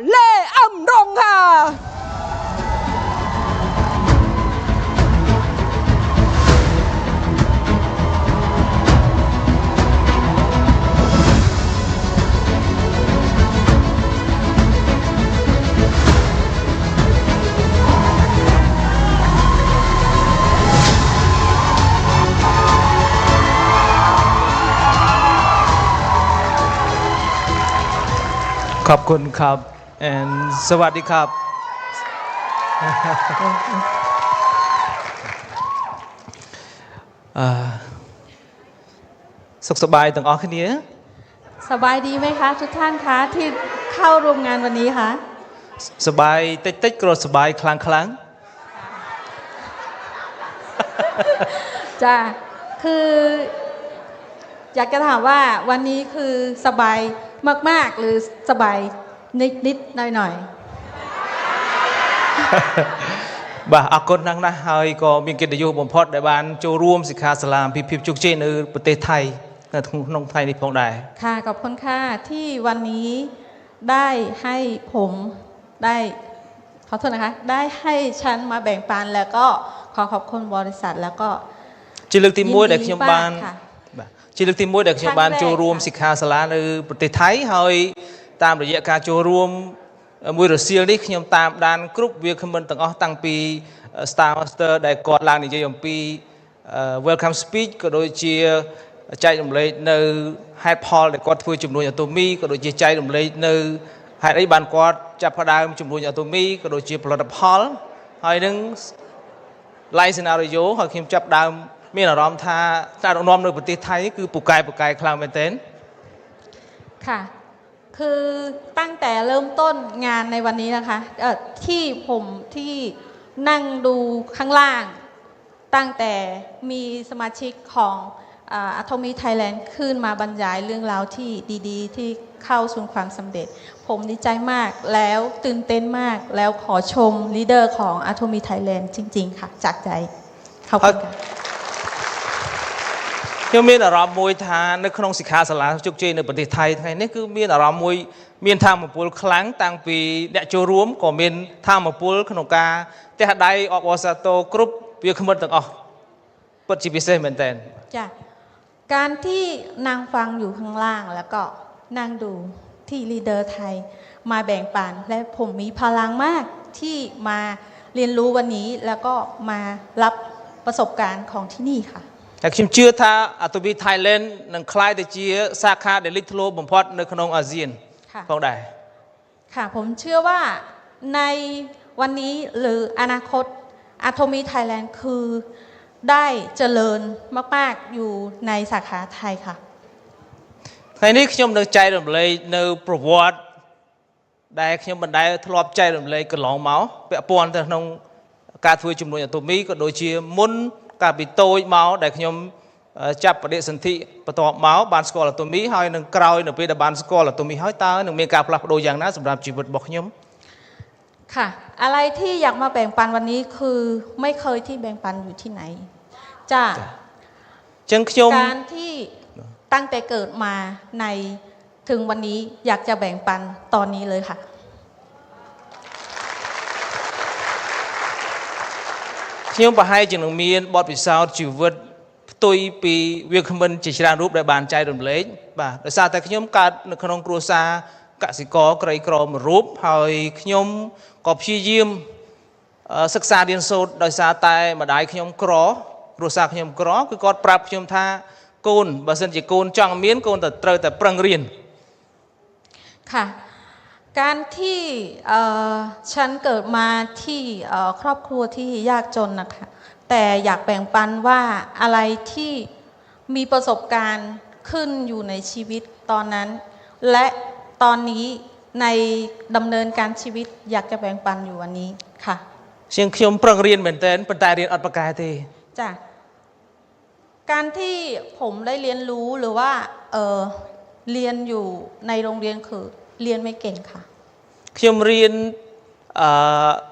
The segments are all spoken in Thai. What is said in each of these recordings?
เล่อำรงค่ะขอบคุณครับ and สวัสดีครับสุขสบายตั้งออกนี้สบายดีไหมคะทุกท่านคะที่เข้าร่วมงานวันนี้คะสบายเต็กๆกรดสบายคลังจ้ะคืออยากจะถามว่าวันนี้คือสบายมากๆหรือสบายนิดๆหน่อยๆบ่าอากรนั่งนะเฮ้ยก็มีกิจยุบ่มพอดได้บ้านโจร่วมสิกขาสลามพิบจุกเจนในประเทศไทยในท้องไทยนี่พงได้ค่ะขอบคุณค่ะที่วันนี้ได้ให้ผมได้ขอโทษนะคะได้ให้ฉันมาแบ่งปันแล้วก็ขอขอบคุณบริษัทแล้วก็จิลึกที่มวยเด็กขยมบานจิลึกที่มวยเด็กขยมบานโจร่วมสิกขาสลามในประเทศไทยเฮ้ยตามระยะการโจร่วมมวยรัสเซียนี่ขยมตามด้านกรุ๊ปเวียคมันตั้งอ๋อตั้งปีสตาร์มาสเตอร์ได้กอดลางนี่จะยมปีWelcome Speech ก็โดยเชียใจดำเลยในไฮพอลได้กอดทวีจุ่มนุยอัตมีก็โดยเชียใจดำเลยในไฮไอบานกอดจับพดามจุ่มนุยอัตมีก็โดยเชียผลิตพอลไฮนึงไลซ์นาริโยเขาขยมจับดามมีอารมณ์ท่าการน้อมในประเทศไทยคือปุกไก่คลางเป็นเต้นค่ะคือตั้งแต่เริ่มต้นงานในวันนี้นะคะที่ผมที่นั่งดูข้างล่างตั้งแต่มีสมาชิกของAtomic Thailand ขึ้นมาบรรยายเรื่องราวที่ดีๆที่เข้าสู่ความสำเร็จผมดีใจมากแล้วตื่นเต้นมากแล้วขอชมลีดเดอร์ของ Atomic Thailand จริงๆค่ะจากใจขอบคุณค่ะยังมีอารมณ์มวยทานในขนมสิขาสลาจุกเจในประเทศไทยไงนี่คือมีอารมณ์มวยมีทางมาปูครั้งตั้งปีเดชโจรวมก็มีทางมาปูขนมกาแต่หากใดออกวอสโตกรุ๊ปเวียขมันต่างออกปัจจุบันเหมือนเดิมจ้ะการที่นางฟังอยู่ข้างล่างแล้วก็นั่งดูที่ลีดเดอร์ไทยมาแบ่งปันและผมมีพลังมากที่มาเรียนรู้วันนี้แล้วก็มารับประสบการณ์ของที่นี่ค่ะแต่ฉันเชื่อถ้าAtomic Thailandนั่งคล้ายแต่เชื่อสาขาเดลิทโลบ่มพอดในขนมอาเซียนพองได้ค่ะผมเชื่อว่าในวันนี้หรืออนาคตAtomic Thailand คือได้เจริญมากๆอยู่ในสาขาไทยค่ะในนี้ขยมในใจดำเลยในประวัติได้ขยมบันไดทลอบใจดำเลยกระหลองเมาเปะปอนแต่นงการฟื้นจุ่มนุยตัวมีก็โดยเชี่ยมุนการปิดโตยเมาได้ขยมจับประเดี๋ยวสันติประตอบเมาบานสกอลตัวมีให้หนึ่งกราวหนึ่งปีดบานสกอลตัวมีให้ตาหนึ่งมีการปรับโดยอย่างนั้นสำหรับชีวิตบอกขยมค่ะอะไรที่อยากมาแบ่งปันวันนี้คือไม่เคยที่แบ่งปันอยู่ที่ไหนจ้าการที่ตั้งแต่เกิดมาในถึงวันนี้อยากจะแบ่งปันตอนนี้เลยค่ะขยมไปให้จึงมีบอดปิดซาวชีวิตตุยปีเวียงคำบันจิตรารูปได้บานใจดมเล็กบ่าแต่ซาแต่ขยมการในขนมครัวซากสิกรไกรกรมรูปให้ขยมกอบชียิมศึกษาเรียนโซดโดยซาแต่มาได้ขยมกรอครัวซาขยมกรอคือกอดปรับขยมท่าโกนบาสันจิโกนจังเมียนโกนแต่เตยแต่ปรังเรียนค่ะการที่ฉันเกิดมาที่ครอบครัวที่ยากจนนะคะแต่อยากแบ่งปันว่าอะไรที่มีประสบการณ์ขึ้นอยู่ในชีวิตตอนนั้นและตอนนี้ในดำเนินการชีวิตอยากจะแบ่งปันอยู่วันนี้ค่ะเชียงขยมปรังเรียนเหมือนเต้นเป็นแต่เรียนอัดประกายทีจ้ะการที่ผมได้เรียนรู้หรือว่าเรียนอยู่ในโรงเรียนคือเรียนไม่เก่งค่ะขยมเรียน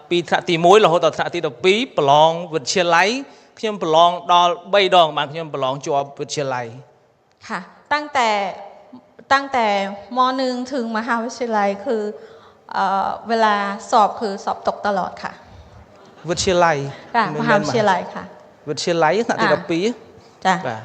ปีถตีมวยเราต่อถตีต่อปีปลองวิทยาลัยขยมปลองดอลใบดองมันขยมปลองจวบวิทยาลัยค่ะตั้งแต่ม.1 ถึงมหาวิทยาลัยคือ เวลาสอบคือสอบตกตลอดค่ะ វិទ្យាល័យ ค่ะมหาวิทยาลัยค่ะ វិទ្យាល័យថ្នាក់ទី 12 จ้ะ បាទ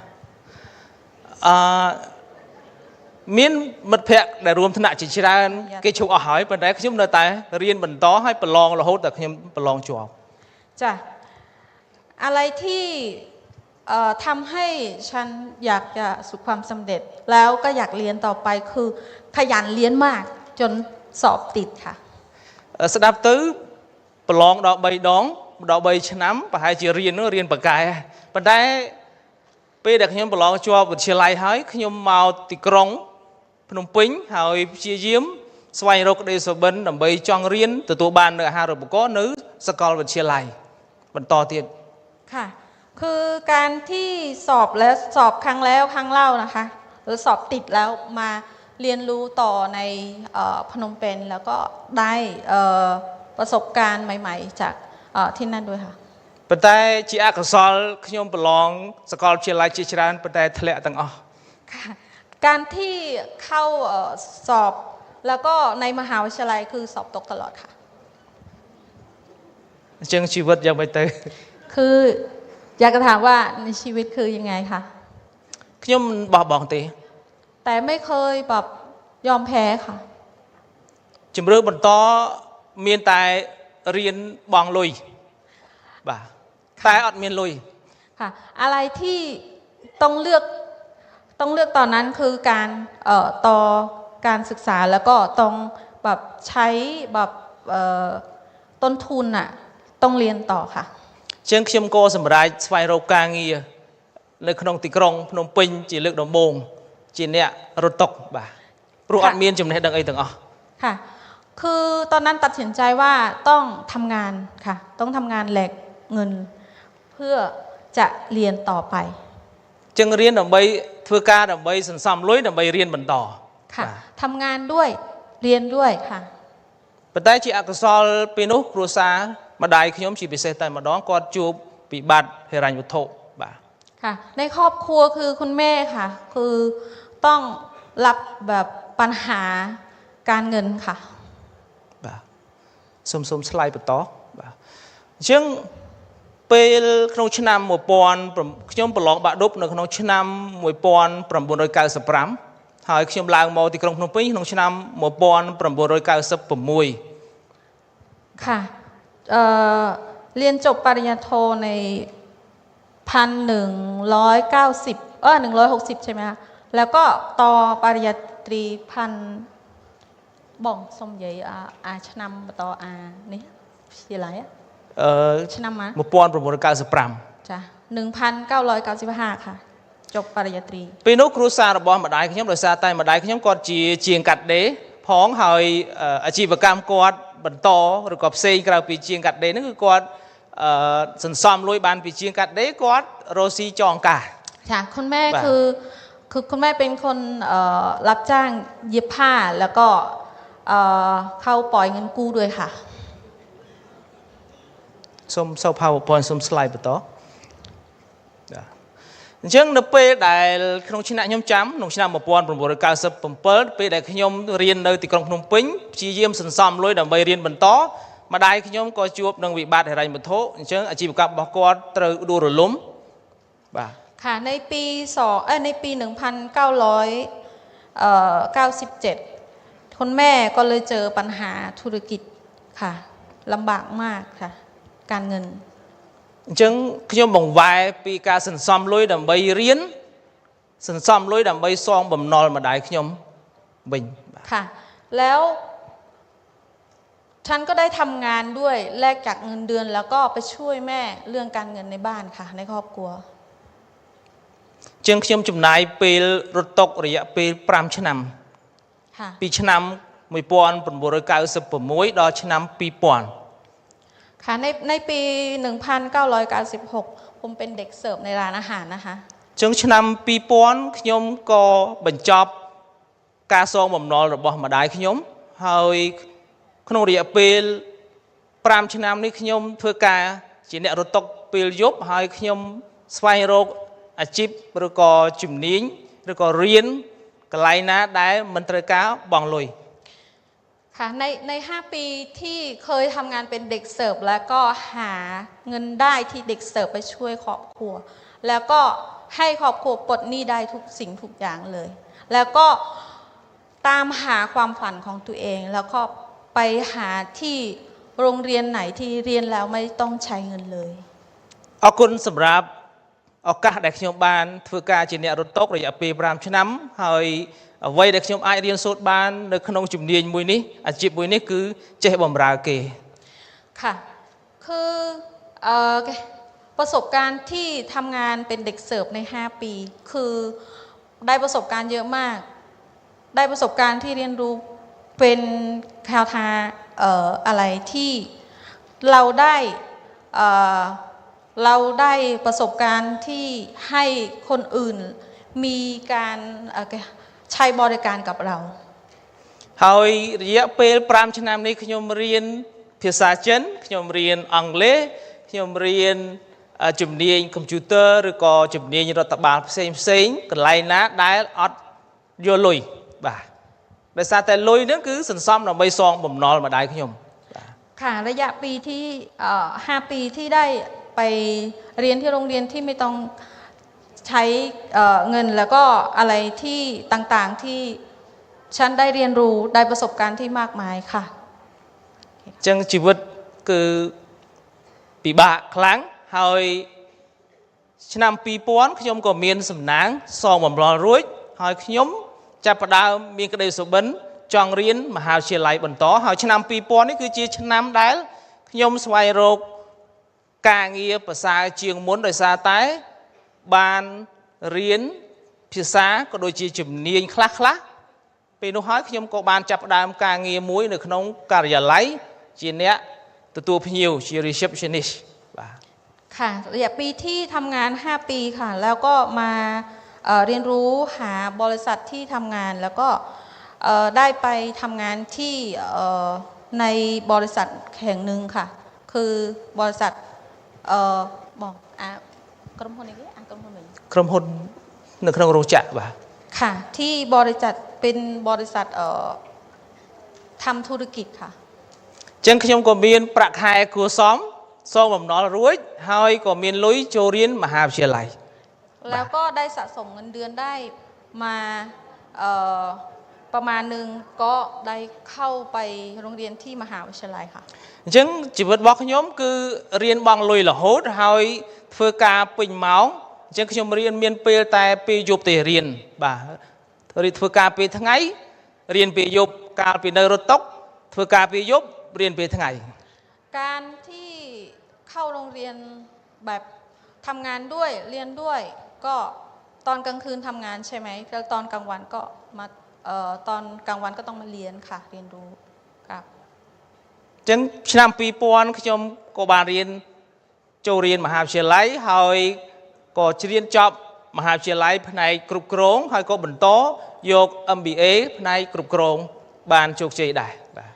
មានមិត្តភ័ក្តិដែលរួមថ្នាក់ជាច្រើនគេឈប់អស់ហើយប៉ុន្តែខ្ញុំនៅតែរៀនបន្តឲ្យប្រឡងរហូតតែខ្ញុំប្រឡងជាប់ จ้ะอะไรที่ทำให้ฉันอยากจะสุขความสำเร็จแล้วก็อยากเรียนต่อไปคือขยันเรียนมากจนสอบติดค่ะ ស្ដាប់ទៅប្រឡងដល់3ដងដល់3ឆ្នាំប្រហែលជារៀននោះរៀនបកកែប៉ុន្តែពេលដែលខ្ញុំប្រឡងជាប់វិទ្យាល័យហើយខ្ញុំមកទីក្រុងភ្នំពេញហើយព្យាយាមស្វែងរកក្តីសុបិនដើម្បីចង់រៀនទទួលបាននៅអាហារូបករណ៍នៅសាកលវិទ្យាល័យបន្តទៀត ค่ะคือการที่สอบแล้วสอบครั้งแล้วครั้งเล่านะคะหรือสอบติดแล้วมาเรียนรู้ต่อในพนมเปญแล้วก็ได้ประสบการณ์ใหม่ๆจากที่นั่นด้วยค่ะ ប៉ុន្តែជាអកុសលខ្ញុំប្រឡងសាកលវិទ្យាល័យជាច្រើនប៉ុន្តែធ្លាក់ទាំងអស់ ค่ะการที่เข้าสอบแล้วก็ในมหาวิทยาลัยคือสอบตกตลอดค่ะ អញ្ចឹងជីវិតយ៉ាងម៉េចទៅ คืออยากจะถามว่าในชีวิตคือยังไงคะ ខ្ញុំមិនបោះបង់ទេ แต่ไม่เคยแบบยอมแพ้ค่ะ ជំរឿបន្តមានតែរៀนបង់លុយបាទតែអត់មានលុយ ค่ะอะไรที่ต้องเลือกตอนนั้นคือการต่อการศึกษาแล้วก็ต้องแบบใช้แบบต้นทุนน่ะต้องเรียนต่อค่ะ ជាងខ្ញុំក៏សម្រេចស្វែងរកការងារនៅក្នុងទីក្រុងភ្នំពេញជាលើកដំបូងជាអ្នករត់តុកបាទព្រោះអត់មានចំណេះដឹងអីទាំងអស់ ค่ะคือตอนนั้นตัดสินใจว่าต้องทำงานค่ะต้องทำงานแลกเงินเพื่อจะเรียนต่อไป จึงរៀនដើម្បីធ្វើការដើម្បីសន្សំលុយដើម្បីរៀនបន្ត ค่ะทำงานด้วยเรียนด้วยค่ะ ប៉ុន្តែជាអកុសលពេលនោះគ្រួសារម្ដាយខ្ញុំជាពិសេសតែម្ដងគាត់ជួបពិបត្តិហិរញ្ញវត្ថុបាទ ค่ะในครอบครัวคือคุณแม่ค่ะคือต้องรับแบบปัญหาการเงินค่ะ បាទសូមឆ្លើយបន្តបាទអញ្ចឹងពេលក្នុងឆ្នាំ1000ខ្ញុំប្រឡងបាក់ឌុបនៅក្នុងឆ្នាំ1995ហើយខ្ញុំឡើងមកទីក្រុងភ្នំពេញក្នុងឆ្នាំ1996 ค่ะเรียนจบปริญญาโทใน1,160 ใช่ไหมคะแล้วก็ต่อปริญญาตรีบ่องสมใหญ่อาชนำต่ออานี่ชื่ออะไรอะชนำมา1995 จ้ะ1995 ค่ะจบปริญญาตรี ពេលនោះគ្រួសាររបស់ម្ដាយខ្ញុំដោយសារតែម្ដាយខ្ញុំគាត់ជាជាងកាត់ដេរផងហើយអាជីវកម្មគាត់បន្តឬក៏ផ្សេងក្រៅពីជាងកាត់ដេរហ្នឹងគឺគាត់សន្សំលុយបានពីជាងកាត់ដេរគាត់រស់ស៊ីចងការ ค่ะคุณแม่คือคุณแม่เป็นคนรับจ้างเย็บผ้าแล้วก็เข้าปล่อยเงินกู้ด้วยค่ะ សូម PowerPoint សូម slide បន្តអញ្ចឹងនៅពេលដែលក្នុងឆ្នាំខ្ញុំចាំក្នុងឆ្នាំ1997ពេលដែលខ្ញុំរៀននៅទីក្រុងភ្នំពេញព្យាយាមសន្សំលុយដើម្បីរៀនបន្តម្ដាយខ្ញុំក៏ជួបនឹងវិបត្តិហិរញ្ញវត្ថុអញ្ចឹងអាជីវកម្មរបស់គាត់ត្រូវដួលរលំបាទ ค่ะในปี1997คุณแม่ก็เลยเจอปัญหาธุรกิจค่ะลำบากมากค่ะการเงิน អញ្ចឹងខ្ញុំបង្វែរពីការសន្សំលុយដើម្បីរៀនសន្សំលុយដើម្បីសងបំណុលម្ដាយខ្ញុំវិញค่ะแล้วฉันก็ได้ทำงานด้วยแลกจากเงินเดือนแล้วก็ไปช่วยแม่เรื่องการเงินในบ้านค่ะในครอบครัว ជាងខ្ញុំចំណាយពេលរត់តុករយៈពេល5ឆ្នាំពីឆ្នាំ1996ដល់ឆ្នាំ2000 ค่ะในปี1996ผมเป็นเด็กเสิร์ฟในร้านอาหารนะคะចឹងឆ្នាំ2000ខ្ញុំក៏បញ្ចប់ការសងបំណុលរបស់ម្ដាយខ្ញុំហើយក្នុងរយៈពេល5ឆ្នាំនេះខ្ញុំធ្វើការជាអ្នករត់តុពេលយប់ហើយខ្ញុំស្វែងរកអាជីពឬក៏ជំនាញឬក៏រៀនកន្លែងណាដែលមិនត្រូវការបង់លុយ ค ค่ะใน5 ปีที่เคยทำงานเป็นเด็กเสิร์ฟแล้วก็หาเงินได้ที่เด็กเสิร์ฟไปช่วยครอบครัวแล้วก็ให้ครอบครัวปลดหนี้ได้ทุกสิ่งทุกอย่างเลยแล้วก็ตามหาความฝันของตัวเองแล้วก็ไปหาที่โรงเรียนไหนที่เรียนแล้วไม่ต้องใช้เงินเลยขอบคุณสำหรับโอกาสได้ขยมบานធ្វើការជាអ្នករត់តុករយៈពេល5ឆ្នាំហើយអ្វីដែលខ្ញុំអាចរៀនសូត្របាននៅក្នុងជំនាញមួយនេះអាជីពមួយនេះគឺចេះបម្រើគេค่ะคือประสบการณ์ที่ทำงานเป็นเด็กเสิร์ฟใน5 ปีคือได้ประสบการณ์เยอะมากได้ประสบการณ์ที่เรียนรู้เป็นแนวทางอะไรที่เราได้ประสบการณ์ที่ให้คนอื่นมีการใช้บริการกับเราហើយរយៈពេល5ឆ្នាំនេះខ្ញុំរៀនភាសាចិនខ្ញុំរៀនអង់គ្លេសខ្ញុំរៀនជំនាញកុំព្យូទ័រឬក៏ជំនាញរដ្ឋបាលផ្សេងកន្លែងណាដែលអត់យកលុយបាទដោយសារតែលុយហ្នឹងគឺសន្សំដើម្បីសងបំណុលម្ដាយខ្ញុំค่ะระยะปีที่5 ปีที่ได้ไปเรียนที่โรงเรียนที่ไม่ต้องใช้เงินแล้วก็อะไรที่ต่างๆที่ฉันได้เรียนรู้ได้ประสบการณ์ที่มากมายค่ะចឹងជីវិតគឺពិបាកខ្លាំងហើយឆ្នាំ2000ខ្ញុំក៏មានសំណាងសងបំណុលរួចហើយខ្ញុំចាប់ផ្ដើមមានក្តីសុបិនចង់រៀនមហាវិទ្យាល័យបន្តហើយឆ្នាំ2000នេះគឺជាឆ្នាំដែលខ្ញុំស្វែងរកការងារប្រសើរជាងមុនដោយសារតែបានរៀនភាសាក៏ដូចជាជំនាញខ្លះពេលនោះហើយខ្ញុំក៏បានចាប់ផ្ដើមការងារមួយនៅក្នុងការិយាល័យជាអ្នកទទួលភ្ញៀវជា receptionist បាទค่ะระยะปีที่ทำงาน5 ปีค่ะแล้วก็มาเรียนรู้หาบริษัทที่ทำงานแล้วก็ได้ไปทำงานที่ในบริษัทแห่งหนึ่งค่ะคือบริษัทบอกក្រុមហ៊ុននេះក្រុមហ៊ុននៅក្នុងរោងចក្របាទค่ะที่บริษัทเป็นบริษัททำธุรกิจค่ะចឹងខ្ញុំក៏មានប្រាក់ខែគួរសមសងបំណុលរួចហើយក៏មានលុយចូលរៀនមហាវិទ្យាល័យแล้วก็ได้สะสมเงินเดือนได้มาประมาณนึงก็ได้เข้าไปโรงเรียนที่มหาวิทยาลัยค่ะអញ្ចឹងជីវិតរបស់ខ្ញុំគឺរៀនបង់លុយរហូតហើយធ្វើការពេញម៉ោងអញ្ចឹងខ្ញុំរៀនមានពេលតែពេលយប់ទេរៀនបាទរៀនធ្វើការពេលថ្ងៃរៀនពេលយប់កាលពីនៅរត់តុធ្វើការពេលយប់រៀนពេលថ្ងៃการที่เข้าโรงเรียนแบบทำงานด้วยเรียนด้วยก็ตอนกลางคืนทำงานใช่ไหมแล้วตอนกลางวันก็มาตอนกลางวันก็ต้องมาเรียนค่ะเรียนรู้ครับចឹងឆ្នាំ2000ខ្ញុំក៏បានរៀនចូលរៀនមហាវិទ្យាល័យហើយក៏ជ្រៀនចប់មហាវិទ្យាល័យផ្នែកគ្រប់គ្រងហើយក៏បន្តយក MBA ផ្នែកគ្រប់គ្រងបានជោគជ័ยដែរបាទ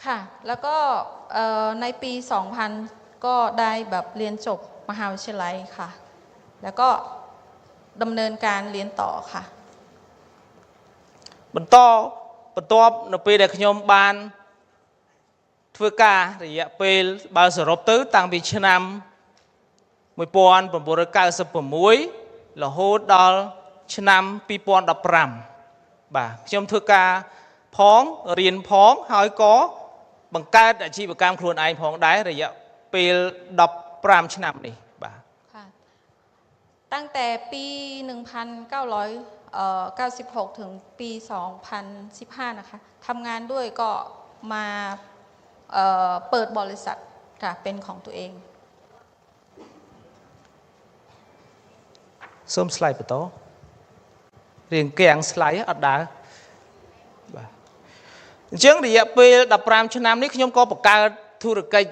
ค่ะแล้วก็ในปี 2000 ก็ได้แบบเรียนจบมหาวิทยาลัยค่ะแล้วก็ดำเนินการเรียนต่อค่ะបន្ទាប់នៅពេលដែលខ្ញុំបានធ្វើការរយៈពេលបើសរុបទៅតាំងពីឆ្នាំ1996រហូតដល់ឆ្នាំ2015បាទខ្ញុំធ្វើការផងរៀនផងហើយក៏បង្កើតអាជីវកម្មខ្លួនឯងផងដែររយៈពេល15ឆ្នាំនេះបាទค่ะตั้งแต่ปี1996ถึงปี2015นะคะทำงานด้วยก็มาเปิดบริษัทค่ะเป็นของตัวเองសូម slide បន្តរៀងកាំង slide អត់ដើរបាទអញ្ចឹងរយៈពេល15ឆ្នាំនេះខ្ញុំក៏បង្កើតធុរកិច្ច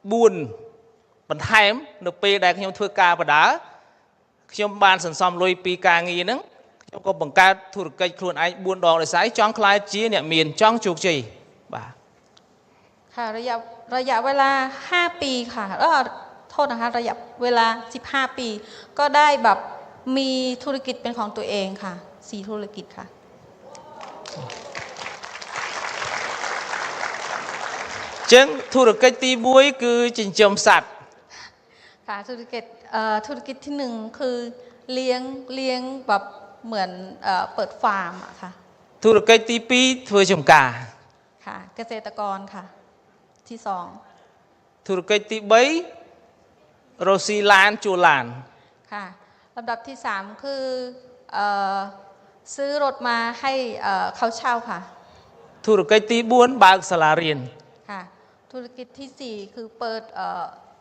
4បន្ថែមនៅពេលដែលខ្ញុំធ្វើការបដាខ្ញុំបានសន្សំលុយពីការងារហ្នឹងខ្ញុំក៏បង្កើតធុរកិច្ចខ្លួនឯង4ដងដោយសារចង់ក្លាយជាអ្នកមានចង់ជោគជ័យបាទค่ะระยะเวลา5 ปีค่ะโทษนะคะระยะเวลา15 ปีก็ได้แบบมีธุรกิจเป็นของตัวเองค่ะ4 ธุรกิจค่ะ ចឹងធុរកិច្ចទី1គឺចិញ្ចឹមសត្វ ค่ะธุรกิจที่หนึ่งคือเลี้ยงแบบเหมือนเปิดฟาร์มอะค่ะ ធុរកិច្ចទី2ធ្វើចម្ការ ค่ะเกษตรกรค่ะที่สอง ធុរកិច្ចទី3រស់ស៊ីឡានជួលឡាន ค่ะลำดับที่สามคือซื้อรถมาให้เขาเช่าค่ะ ធុរកិច្ចទី4បើកសាលារៀន ค่ะธุรกิจที่สี่คือเปิด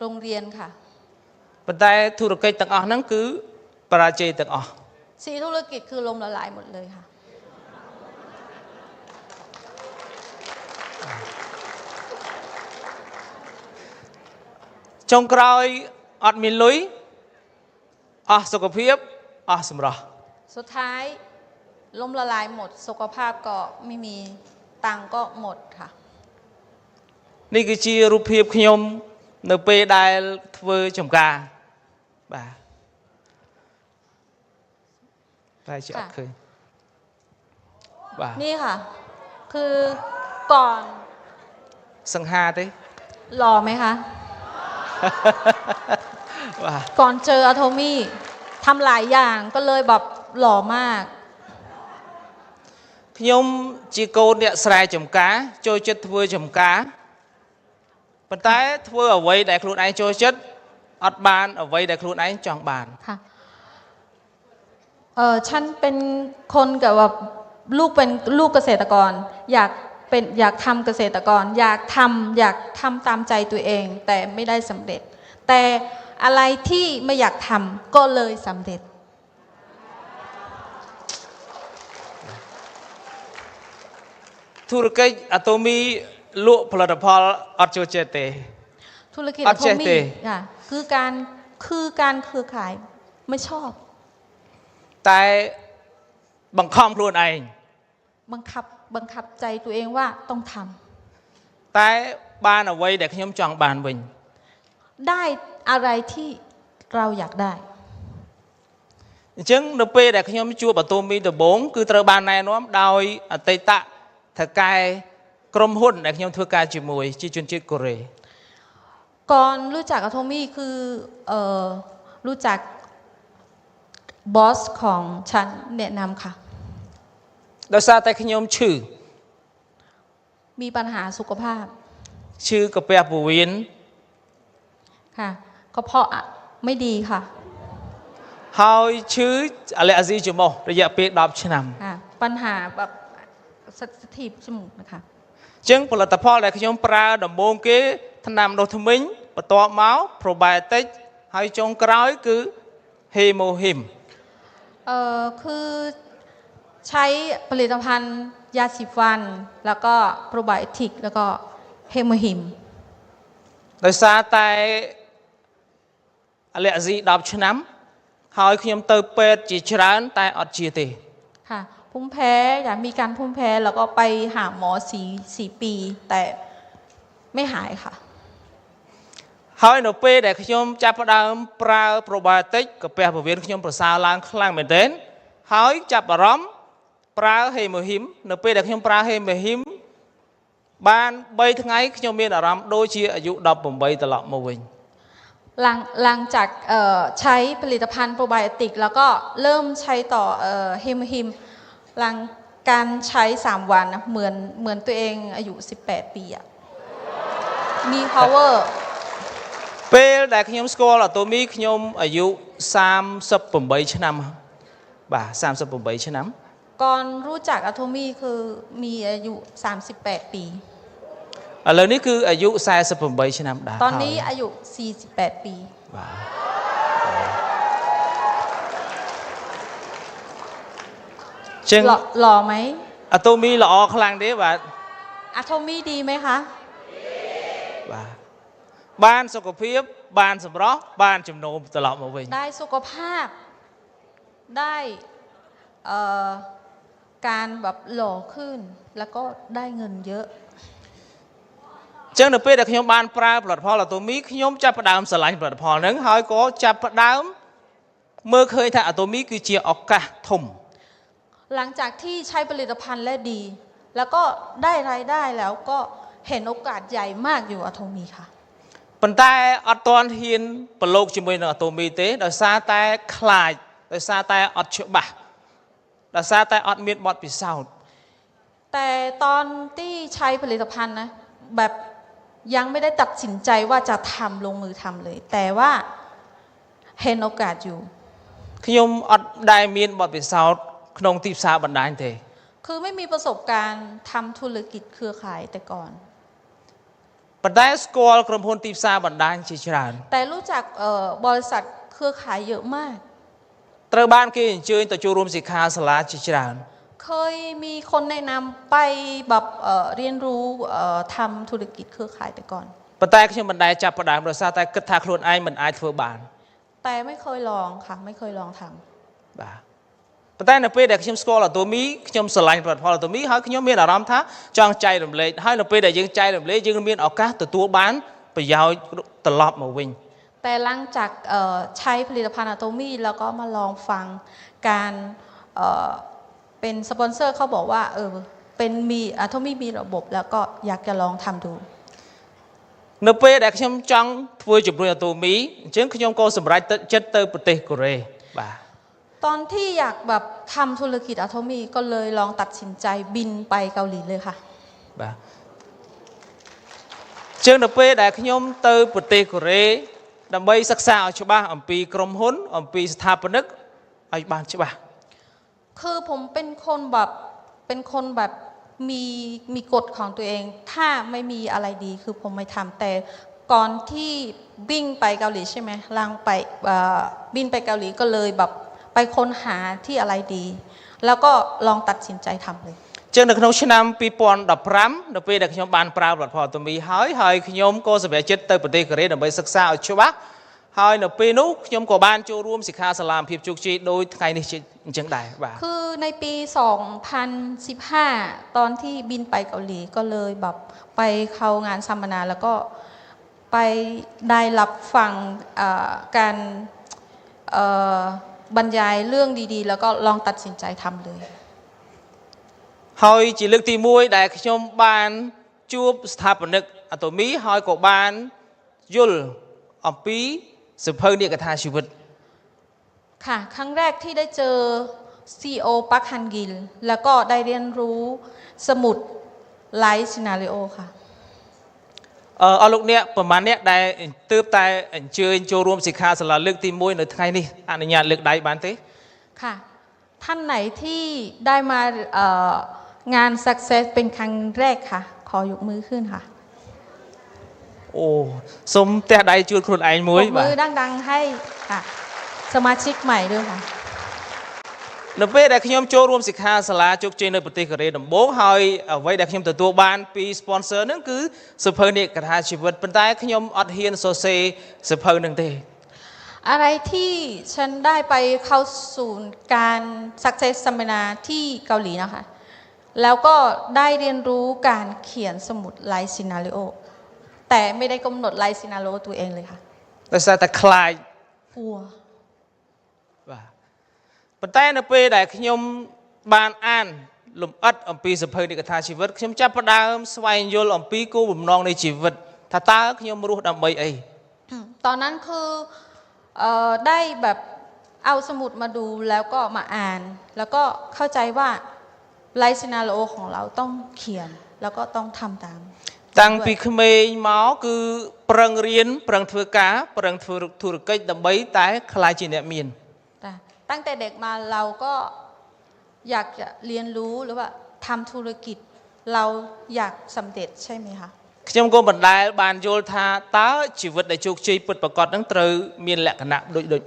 โรงเรียนค่ะ ប៉ុន្តែធុរកិច្ចទាំងអស់ហ្នឹងគឺបរាជ័យទាំងអស់ สี่ธุรกิจคือล้มละลายหมดเลยค่ะ ចុងក្រោយអត់មានលុយអស់សុខភាពអស់សម្រស់ สุดท้ายล้มละลายหมดสุขภาพก็ไม่มีตังค์ก็หมดค่ะ នេះគឺជារូបភាពខ្ញុំនៅពេលដែលធ្វើចម្ការបាទតែជាអត់ឃើញបាទ นี่ค่ะ คือก่อน សង្ហាទេ หล่อไหมคะ បាទ ก่อนเจออะโทมี่ทำหลายอย่างก็เลยแบบหล่อมาก ខ្ញុំជាកូនអ្នកស្រែចម្ការចូលចិត្តធ្វើចម្ការប៉ុន្តែធ្វើអ្វីដែលខ្លួនឯងចូលចិត្តអត់បានអ្វីដែលខ្លួនឯងចង់បាន ค่ะฉันเป็นคนกับแบบลูกเป็นลูกเกษตรกรอยากทำเกษตรกรอยากทำตามใจตัวเอง แต่ไม่ได้สำเร็จ แต่อะไรที่ไม่อยากทำก็เลยสำเร็จ ធុរកិច្ចអាតូមីលក់ផលិតផលអត់ចូលចិត្តទេ ธุรกิจ อั อะ ด โท เจต มี่ค่ะคือการเครือข่ายไม่ชอบ តែបង្ខំខ្លួនឯង บังคับใจตัวเองว่าต้องทำ តែបានអ្វីដែលខ្ញុំចង់បានវិញ ได้อะไรที่เราอยากได้ អញ្ចឹងនៅពេលដែលខ្ញុំជួបអាតូមីដំបូងគឺត្រូវបានណែនាំដោយអតីតថៅកែក្រុមហ៊ុនដែលខ្ញុំធ្វើការជាមួយជាជនជាតិកូរ៉េ ก่อนรู้จักอะโทมี่คือรู้จักบอสของฉันแนะนำค่ะ ដោយសារតែខ្ញុំឈឺ มีปัญหาสุขภาพ ឈឺកាពះពោះវៀន ค่ะกระเพาะไม่ดีค่ะ ហើយឈឺអាឡែស៊ីច្រមុះរយៈពេល10ឆ្នាំ ค่ะปัญหาแบบสถีบจมูกนะคะ អញ្ចឹងផលិតផលដែលខ្ញុំប្រើដំបូងគេថ្នាំដុសធ្មេញបន្ទាប់មក probiotic ហើយចុងក្រោយគឺ hemohim คือใช้ผลิตภัณฑ์ยาสีฟัน แล้วก็โปรไบโอติกแล้วก็เฮโมฮิม ដោយសារតែអាឡែស៊ី10ឆ្នាំ ហើយខ្ញុំទៅពេទ្យជាច្រើនតែអត់ជាទេ ค่ะภูมิแพ้อยากมีการภูมิแพ้แล้วก็ไปหาหมอสี่ปี แต่ไม่หายค่ะ ហើយនៅពេលដែលខ្ញុំចាប់ផ្ដើមប្រើ probiotic កាពះពោះវៀនខ្ញុំប្រសើរឡើងខ្លាំងមែនទែនហើយចាប់អារម្មណ៍ប្រើ hemohim នៅពេលដែលខ្ញុំប្រើ hemohim បាន3ថ្ងៃខ្ញុំមានអារម្មណ៍ដូចជាអាយុ18ត្រឡប់មកវិញ หลังจากใช้ผลิตภัณฑ์โปรไบโอติกแล้วก็เริ่มใช้ต่อเฮโมฮิมหลังการใช้3วันนะเหมือนตัวเองอายุ18ปีอะมี power ពេលដែលខ្ញុំស្គាល់អាតូមីខ្ញុំអាយុ38ឆ្នាំបាទ38ឆ្នាំ ก่อนรู้จักอะโทมี่คือมีอายุ38 ปี ឥឡូវនេះគឺអាយុ48ឆ្នាំដែរ ตอนนี้อายุ48 ปี បាទចឹង หล่อไหม អាតូមីល្អខ្លាំងទេបាទ อะโทมี่ดีไหมคะ បាទបានសុខភាពបានសម្រស់បានចំណូលត្រឡប់មកវិញ ได้สุขภาพได้การแบบหล่อขึ้นแล้วก็ได้เงินเยอะ ចឹងនៅពេលដែលខ្ញុំបានប្រើផលិតផលអាតូមីខ្ញុំចាប់ផ្ដើមស្រឡាញ់ផលិតផលហ្នឹងហើយក៏ចាប់ផ្ដើមមើលឃើញថាអាតូមីគឺជាឱកាសធំ หลังจากที่ใช้ผลิตภัณฑ์และดี แล้วก็ได้รายได้แล้วก็ เห็นโอกาสใหญ่มากอยู่อะโทมีค่ะ ปันแต่อัดตอนเฮียนประโลกจิมวยนอะโตมีเต้โดยซาแต่คลายโดยซาแต่อัดเฉบะโดยซาแต่อัดเมียนบอดปิดาแต่ตอนที่ใช้ผลิตภัณฑ์นะแบบยังไม่ได้ตัดสินใจว่าจะทำลงมือทำเลย แต่ว่าเห็นโอกาสอยู่ขยมอัดได้เมียนบอดปิดาขนมตีซาบันไดเต้คือไม่มีประสบการณ์ทำธุรกิจเครือข่ายแต่ก่อนปัจจัยสกอลกรมพลตีซาบันไดชิชรานแต่รู้จักบริษัทเครือข่ายเยอะมากตระบานกี่เจอต่อจูรวมสิกขาสลาชิชรานเคยมีคนแนะนำไปแบบเรียนรู้ทำธุรกิจเครือข่ายแต่ก่อนปัจจัยขยมบันไดจับประดามรสาแต่กระทาโคลนไอเหมือนไอเทอร์บานแต่ไม่เคยลองค่ะไม่เคยลองทำบ้าปัจจัยในปีเด็กขยมสกอลตัวมีขยมสลายปัดพอตัวมีให้ขยมมีอารมณ์ท่าจองใจลำเลยให้เราปีเด็กยังใจลำเลยยังมีออกก้าตัวบ้านไปยาวตลอดมาวิ่งแต่หลังจากใช้ผลิตภัณฑ์อะโตมี่แล้วก็มาลองฟังการเป็นสปอนเซอร์เขาบอกว่าเป็นมีอะโตมี่มีระบบแล้วก็อยากจะลองทำดูในปีเด็กขยมจังทัวร์จุดเรือตัวมีจึงขยมก็สำหรับจัดเตอร์ประเทศเกาหลีบ้าตอนที่อยากแบบทำธุรกิจอะโตมี่ก็เลยลองตัดสินใจบินไปเกาหลีเลยค่ะบ้าจึงในปีเด็กขยมเตอร์ประเทศเกาหลีดำไปศึกษาเอาชบ้าอัมพีกรมหุ้นอัมพีสถาปนิกไอ้บ้านชบ้าคือผมเป็นคนแบบมีกฎของตัวเองถ้าไม่มีอะไรดีคือผมไม่ทำแต่ก่อนที่บินไปเกาหลีใช่ไหมลังไปบินไปเกาหลีก็เลยแบบไปค้นหาที่อะไรดีแล้วก็ลองตัดสินใจทำเลยจึงในขนมชนามปีปอนดับพรำในปีเด็กขยมบานปลาบลัดพอตัวมีหายขยมก็สบายจิตเตอร์ประเทศเกาหลีดำไปศึกษาเอาชบ้าหายในปีนู้ขยมก็บ้านโจรวมสิกขาสลามพิบจุกจีโดยไงนี่จังได้บ้าคือในปี 2015 ตอนที่บินไปเกาหลีก็เลยแบบไปเข้างานสัมมนาแล้วก็ไปได้รับฟังการบรรยายเรื่องดีๆแล้วก็ลองตัดสินใจทำเลยหอยจีลึกตีมวยได้ขยมบานจูบสถาปนิกอัตมีหอยก็บานยุลอัมพีสืบเพิ่มเนี่ยกระทาชีวิตค่ะครั้งแรกที่ได้เจอ CEO ปักฮันกิลแล้วก็ได้เรียนรู้สมุดไลฟ์ซีนาริโอค่ะเอาลูกเนี้ยประมาณเนี้ยได้ตืบแต่เชิญโจรวมสิกขาสลาเลือกตีมวยในไทยนี่อนุญาตเลือกได้บ้านเต้ค่ะท่านไหนที่ได้มางาน Success เป็นครั้งแรกค่ะขอยกมือขึ้นค่ะโอ้สมแต่ได้จูดคนไอ้มวยมือดังๆให้ค่ะสมาชิกใหม่ด้วยค่ะในเวลาขยมโจรวมสิกขาสลาจุกจีในประเทศเกาหลีดำโบกหอยเอาไว้ได้ขยมตัวบ้านปีสปอนเซอร์นั่นคือสืบเพิ่มเนี่ยกระทาชีวิตเป็นได้ขยมอัดเฮียนโซเซสืบเพิ่มหนึ่งเต้อะไรที่ฉันได้ไปเข้าสู่การ Success Seminar ที่เกาหลีนะคะแล้วก็ได้เรียนรู้การเขียนสมุดไลฟ์ซีนาริโอแต่ไม่ได้กำหนดไลฟ์ซีนาริโอตัวเองเลยค่ะแต่คลายกลัวว่าปัจจัยในปีได้ขยมบานอ่านลมอัดอัมพีสืบเพิ่มเนี่ยกระทาชีวิตขยมจับประดามสวายโยลอัมพีกูบุ่มนองในชีวิตถ้าตาขยมรู้ดำใบไอตอนนั้นคือได้แบบเอาสมุดมาดูแล้วก็มาอ่านแล้วก็เข้าใจว่าไลฟ์ซีนาริโอของเราต้องเขียนแล้วก็ต้องทำตามตั้งปีขเมยหมอคือปรังเรียนปรังทัวกาปรังธุรกิจดำใบแต่คลายจีเนมีนตั้งแต่เด็กมาเราก็อยากจะเรียนรู้หรือว่าทำธุรกิจเราอยากสำเร็จใช่ไหมคะขยมก็บรรดาบานโยธาตาชีวิตในจุกจีปดประกอบตั้งเตอมีนแหละขณะ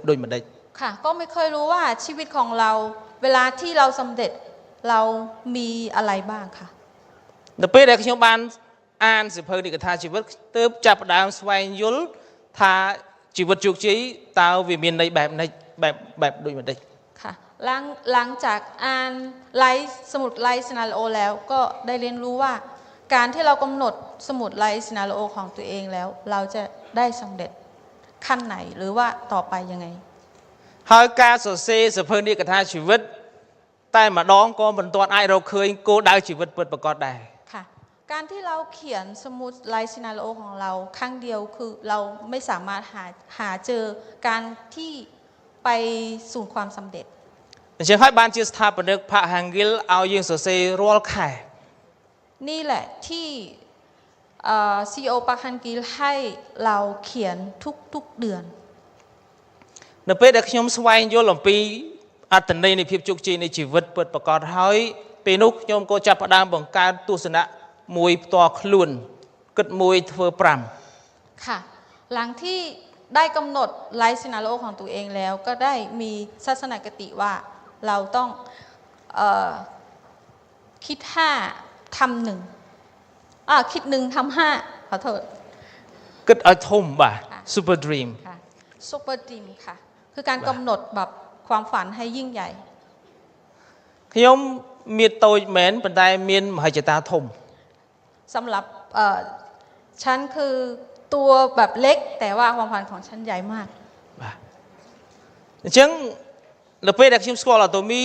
โดยมันได้ค่ะก็ไม่เคยรู้ว่าชีวิตของเราเวลาที่เราสำเร็จเรามีอะไรบ้างค่ะแต่เพื่อได้ขยมบานอ่านสืบเพิ่มดิกระทาชีวิตเติบจับดามสวายยุลทาชีวิตจุกจีตาววิมีนในแบบโดยมันได้ค่ะหลังจากอ่านไลฟ์สมุดไลฟ์ซีนาริโอแล้วก็ได้เรียนรู้ว่าการที่เรากำหนดสมุดไลฟ์ซีนาริโอของตัวเองแล้วเราจะได้สำเร็จขั้นไหนหรือว่าต่อไปยังไงหากการสดเซ่สืบเพิ่มดิกระทาชีวิตแต่มาดองก็บรรทอนไอเราเคยโกได้ชีวิตเปิดประกอบได้ค่ะ การที่เราเขียนสมุดไลฟ์ซีนาริโอของเราครั้งเดียวคือเราไม่สามารถหาเจอการที่ไปสู่ความสำเร็จអញ្ចឹងហើយបានជាស្ថាបនិកផាកហាងហ្គីលឲ្យយើងសរសេររាល់ខែนี่แหละที่ซีอีโอปักฮันกิลให้เราเขียนทุกเดือนនៅពេលដែលខ្ញុំស្វែងយល់អំពីអត្ថន័យនៃភាពជោគជ័យនៃជីវិតពិតប្រាកដហើយពេលនោះខ្ញុំក៏ចាប់ផ្ដើមបង្កើតទស្សនៈមួយផ្ទាល់ខ្លួនគិតមួយធ្វើ5ค่ะหลังที่ได้กำหนดไลฟ์ซีนาริโอของตัวเองแล้วก็ได้มีทัศนคติว่าเราต้องคิด5ทำ1คิด1ทำ5ขอโทษគិតឲ្យធំបាទ super dream ค่ะ super dream ค่ะคือการกำหนดแบบความฝันให้ยิ่งใหญ่ខ្ញុំមានតូចមែនប៉ុន្តែមានមហិច្ឆតាធំสำหรับฉันคือตัวแบบเล็กแต่ว่าความฝันของฉันใหญ่มากបាទអញ្ចឹងនៅពេលដែលខ្ញុំស្គាល់អាតូមី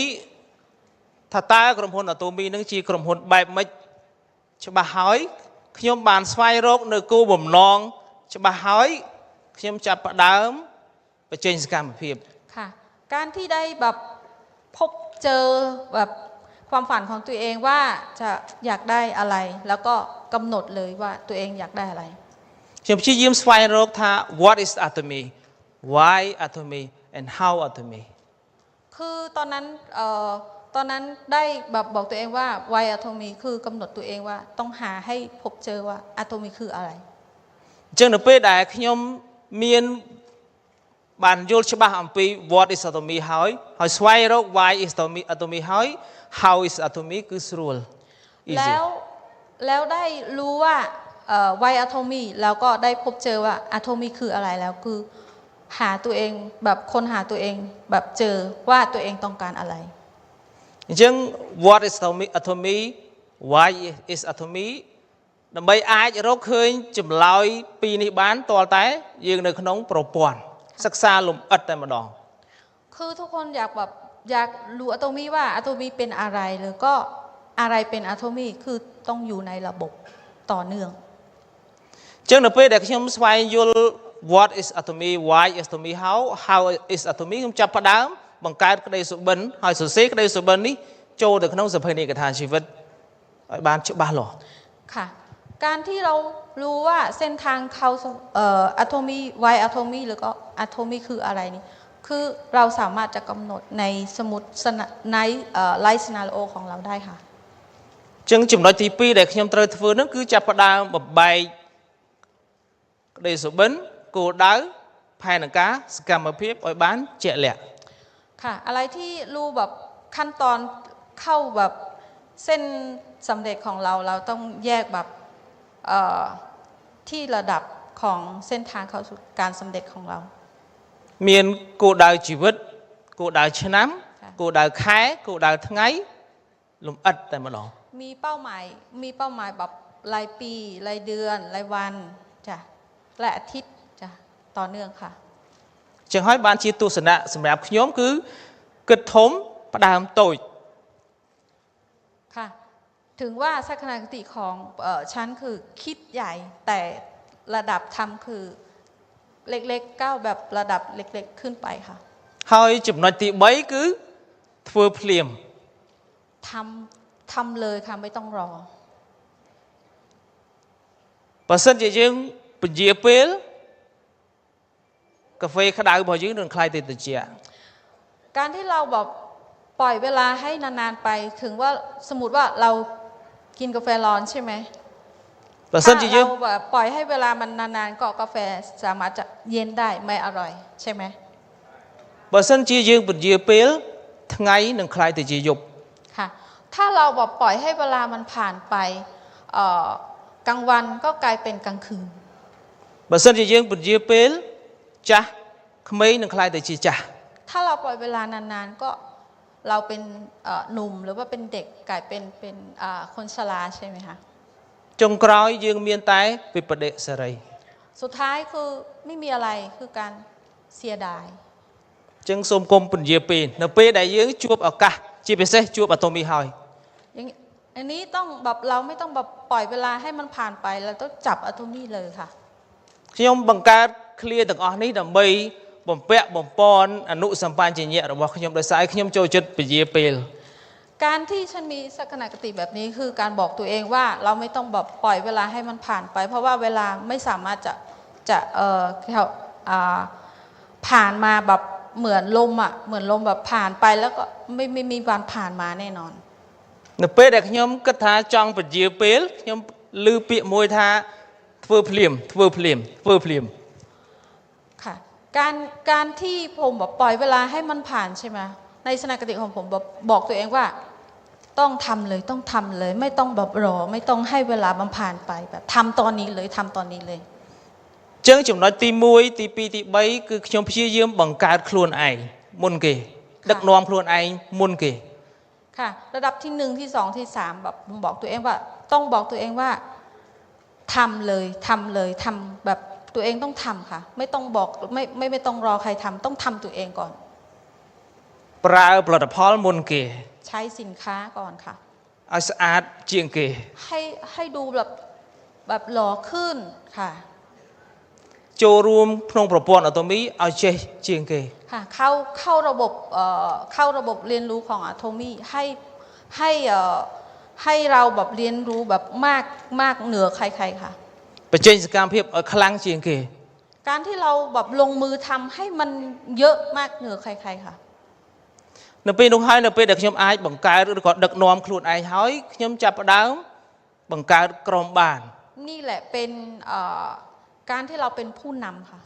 ថាតើក្រុមហ៊ុនអាតូមីនឹងជាក្រុមហ៊ុនបែបម៉េចច្បាស់ហើយខ្ញុំបានស្វែងរកនៅគោលបំណងច្បាស់ហើយខ្ញុំចាប់ផ្ដើមបញ្ចេញសកម្មភាពค่ะการที่ได้แบบพบเจอแบบความฝันของตัวเองว่าจะอยากได้อะไรแล้วก็กำหนดเลยว่าตัวเองอยากได้อะไรខ្ញុំព្យាយាមស្វែងរកថា what is atomy why atomy and how atomy คือตอนนั้นได้แบบบอกตัวเองว่า why atomy คือกำหนดตัวเองว่าต้องหาให้พบเจอว่า atomy คืออะไรអញ្ចឹងនៅពេលដែលខ្ញុំមានបានយល់ច្បាស់អំពី what is atomy ហើយស្វែងរក why is atomy ហើយ how is atomy គឺស្រួលแล้วได้รู้ว่าwhy atomy แล้วก็ได้พบเจอว่า atomy คืออะไรแล้วคือหาตัวเองแบบค้นหาตัวเองแบบเจอว่าตัวเองต้องการอะไรអញ្ចឹង what is atomy why is atomy ដើម្បីអាចរកឃើញចម្លើយពីនេះបានតលតែយើងនៅក្នុងប្រព័ន្ធសិក្សាលំអិតតែម្ដងคือทุกคนอยากรู้อะโตมีว่าอะโตมีเป็นอะไรหรือก็อะไรเป็นอะโตมีคือต้องอยู่ในระบบต่อเนื่องចឹងនៅពេលដែលខ្ញុំស្វែងយល់ what is atomy why is atomy how is atomy ខ្ញុំចាប់ផ្ដើមបង្កើតក្តីសុបិនហើយសរសេរក្តីសុបិននេះចូលទៅក្នុងសភេនីកថាជីវិតឲ្យបានច្បាស់លាស់ค่ะการที่เรารู้ว่าเส้นทางเขาอะโตมีwhy อะโตมีหรือก็อะโตมีคืออะไรนี่คือเราสามารถจะกำหนดในสมุดในไลฟ์ซีนาริโอของเราได้ค่ะចឹងចំណុចទី2ដែលខ្ញុំត្រូវធ្វើនោះគឺចាប់ផ្ដើមបំបែកក្តីសុបិនគោលដៅផែនការសកម្មភាពឲ្យបានជាក់លាក់ค่ะอะไรที่รู้แบบขั้นตอนเข้าแบบเส้นสำเร็จของเราต้องแยกแบบที่ระดับของเส้นทางเข้าสู่การสำเร็จของเราមានគោលដៅជីវិតគោលដៅឆ្នាំគោលដៅខែគោលដៅថ្ងៃលំអិតតែម្ដងมีเป้าหมายแบบรายปีรายเดือนรายวันจ้ะและอาทิตย์จ้ะต่อเนื่องค่ะចឹងហើយបានជាទស្សនៈសម្រាប់ខ្ញុំគឺគិតធំផ្ដើមតូចค่ะถึงว่าทัศนคติของฉันคือคิดใหญ่แต่ระดับทำคือเล็กๆก้าวแบบระดับเล็กๆขึ้นไปค่ะហើយចំណុចទី3គឺធ្វើភ្លាមทำเลยค่ะไม่ต้องรอបើសិនជាយើងពន្យាពេលកាហ្វេក្តៅរបស់យើងនឹងคล้ายទៅត្រជាក់การที่เราแบบปล่อยเวลาให้นานๆไปถึงว่าสมมติว่าเรากินกาแฟร้อนใช่ไหมបើសិនជាយើងแบบปล่อยให้เวลามันนานๆก็กาแฟสามารถจะเย็นได้ไม่อร่อยใช่ไหมបើសិនជាយើងពន្យាពេលថ្ងៃនឹងคล้ายទៅជាយប់ค่ะถ้าเราแบบปล่อยให้เวลามันผ่านไปกลางวันก็กลายเป็นกลางคืนបើសិនជាយើងពន្យាពេលចាស់ក្មេងនឹងคล้ายទៅជាចាស់ถ้าเราปล่อยเวลานานๆก็เราเป็นหนุ่มหรือว่าเป็นเด็กกลายเป็นคนชราใช่ไหมคะចុងក្រោយយើងមានតែវិបដិសេរីสุดท้ายคือไม่มีอะไรคือการเสียดายចឹងសូមគុំពន្យាពេលនៅពេលដែលយើងជួបឱកាសជាពិសេសជួបអាតូមីហើយ อันนี้ต้องแบบเราไม่ต้องแบบปล่อยเวลาให้มันผ่านไปเราต้องจับอะโทมี่เลยค่ะ ខ្ញុំបង្កើត clear ទាំងអស់នេះដើម្បីបំពាក់បំពន់អនុសម្បញ្ញៈរបស់ខ្ញុំដោយសារខ្ញុំចូលចិត្តពជាពេល การที่ฉันมีสักขณะกติแบบนี้คือการบอกตัวเองว่าเราไม่ต้องแบบปล่อยเวลาให้มันผ่านไป เพราะว่าเวลาไม่สามารถจะผ่านมาแบบเหมือนลมอ่ะเหมือนลมแบบผ่านไปแล้วก็ไม่มีวันผ่านมาแน่นอน នៅពេលដែលខ្ញុំគិតថាចង់ពជាពេលខ្ញុំឮពាក្យមួយថាធ្វើភ្លាមធ្វើភ្លាមធ្វើភ្លាม ค่ะการที่ผมแบบปล่อยเวลาให้มันผ่านใช่ไหมในสถานกติของผมบอกตัวเองว่าต้องทำเลยต้องทำเลยไม่ต้องแบบรอไม่ต้องให้เวลามันผ่านไปแบบทำตอนนี้เลยทำตอนนี้เลย ចឹងចំណុចទី1ទី2ទី3គឺខ្ញុំព្យាយាមបង្កើតខ្លួនឯងមុនគេដឹកនាំខ្លួនឯងមុនគេ ค่ะระดับที่1ที่2ที่3แบบผมบอกตัวเองว่าต้องบอกตัวเองว่าทำเลยทำเลยทำแบบตัวเองต้องทำค่ะไม่ต้องบอกไม่ต้องรอใครทำต้องทำตัวเองก่อน ប្រើផលិតផលមុនគេ ใช้สินค้าก่อนค่ะ ឲ្យស្អាតជាងគេ ให้ดูแบบหล่อขึ้นค่ะ ចូលរួមក្នុងប្រព័ន្ធអតូមីឲ្យចេះជាងគេ ค่ะเข้าระบบเรียนรู้ของอะโทมี่ให้เราแบบเรียนรู้แบบมากเหนือใครๆค่ะ បញ្ចេញសកម្មភាពឲ្យខ្លាំងជាងគេ การที่เราแบบลงมือทำให้มันเยอะมากเหนือใครๆค่ะ នៅពេលនោះហើយនៅពេលដែលខ្ញុំអាចបង្កើតឬក៏ដឹកនាំខ្លួនឯងហើយខ្ញុំចាប់ផ្ដើមបង្កើតក្រុមបាន นี่แหละเป็นการที่เราเป็นผู้นำค่ะ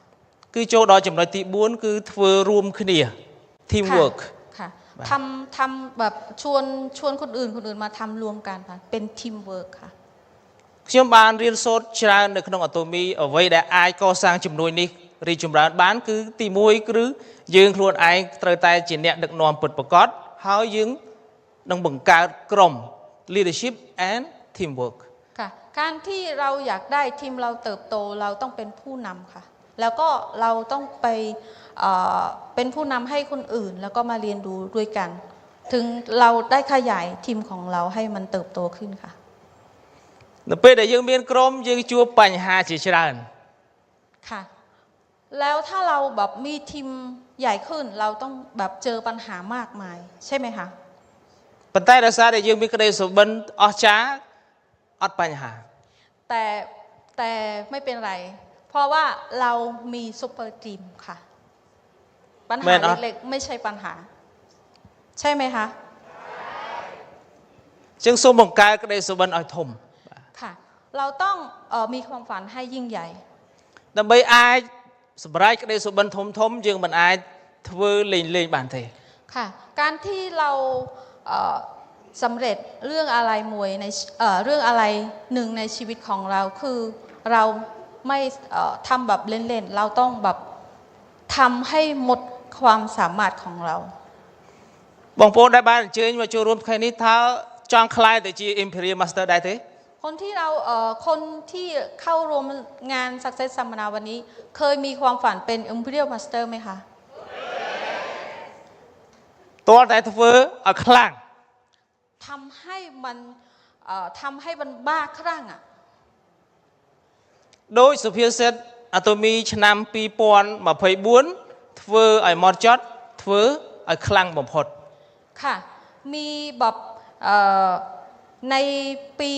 គឺចូលដល់ចំណុចទី4គឺធ្វើរួមគ្នា team work ค่ะทำแบบชวนคนอื่นมาทำรวมกันค่ะเป็น team work ค่ะ ខ្ញុំបានរៀនសូត្រច្រើននៅក្នុងអតូមីអ្វីដែលអាចកសាងជំនួយនេះរីកចម្រើនបានគឺទី1គឺយើងខ្លួនឯងត្រូវតែជាអ្នកដឹកនាំពិតប្រាកដហើយយើងនឹងបង្កើតក្រុម leadership and team work ค่ะการที่เราอยากได้ทีมเราเติบโตเราต้องเป็นผู้นำค่ะแล้วก็เราต้องไปเป็นผู้นำให้คนอื่นแล้วก็มาเรียนรู้ด้วยกัน ถึงเราได้ขยายทีมของเราให้มันเติบโตขึ้นค่ะ នៅពេលដែលយើងមានក្រុមយើងជួបបញ្ហាជាច្រើន ค่ะแล้วถ้าเราแบบมีทีมใหญ่ขึ้นเราต้องแบบเจอปัญหามากมายใช่ไหมคะ ប៉ុន្តែដោយសារតែយើងមានក្តីសុបិនអស្ចារ្យអត់បញ្ហា แต่ไม่เป็นไร เพราะว่าเรามีซุปเปอร์ทีมค่ะปัญหาเล็กๆไม่ใช่ปัญหาใช่ไหมคะ จึงសូមបង្កើតក្តីសុបិនឲ្យធំ ค่ะเราต้องมีความฝันให้ยิ่งใหญ่ ដើម្បីអាចសម្រេចក្តីសុបិនធំយើងមិនអាចធ្វើលេងបានទេ ค่ะการที่เราสำเร็จเรื่องอะไรในเรื่องอะไรหนึ่งในชีวิตของเราคือเราไม่ทำแบบเล่นๆเราต้องแบบทำให้หมดความสามารถของเรา បងប្អូនដែលបានអញ្ជើញមកចូលរួមថ្ងៃនេះថាចង់ខ្លាយទៅជា Imperial Master ដែរទេ คนที่เข้าร่วมงาน Success สัมมนาวันนี้เคยมีความฝันเป็น Imperial Master ไหมคะ តើតែធ្វើឲ្យខ្លាំង ทำให้มันบ้าคลั่งอ่ะ ដោយសុភាសិតអាតូមីឆ្នាំ2024ធ្វើឲ្យម៉ត់ចត់ធ្វើឲ្យខ្លាំងបំផុត ค่ะมีแบบในปี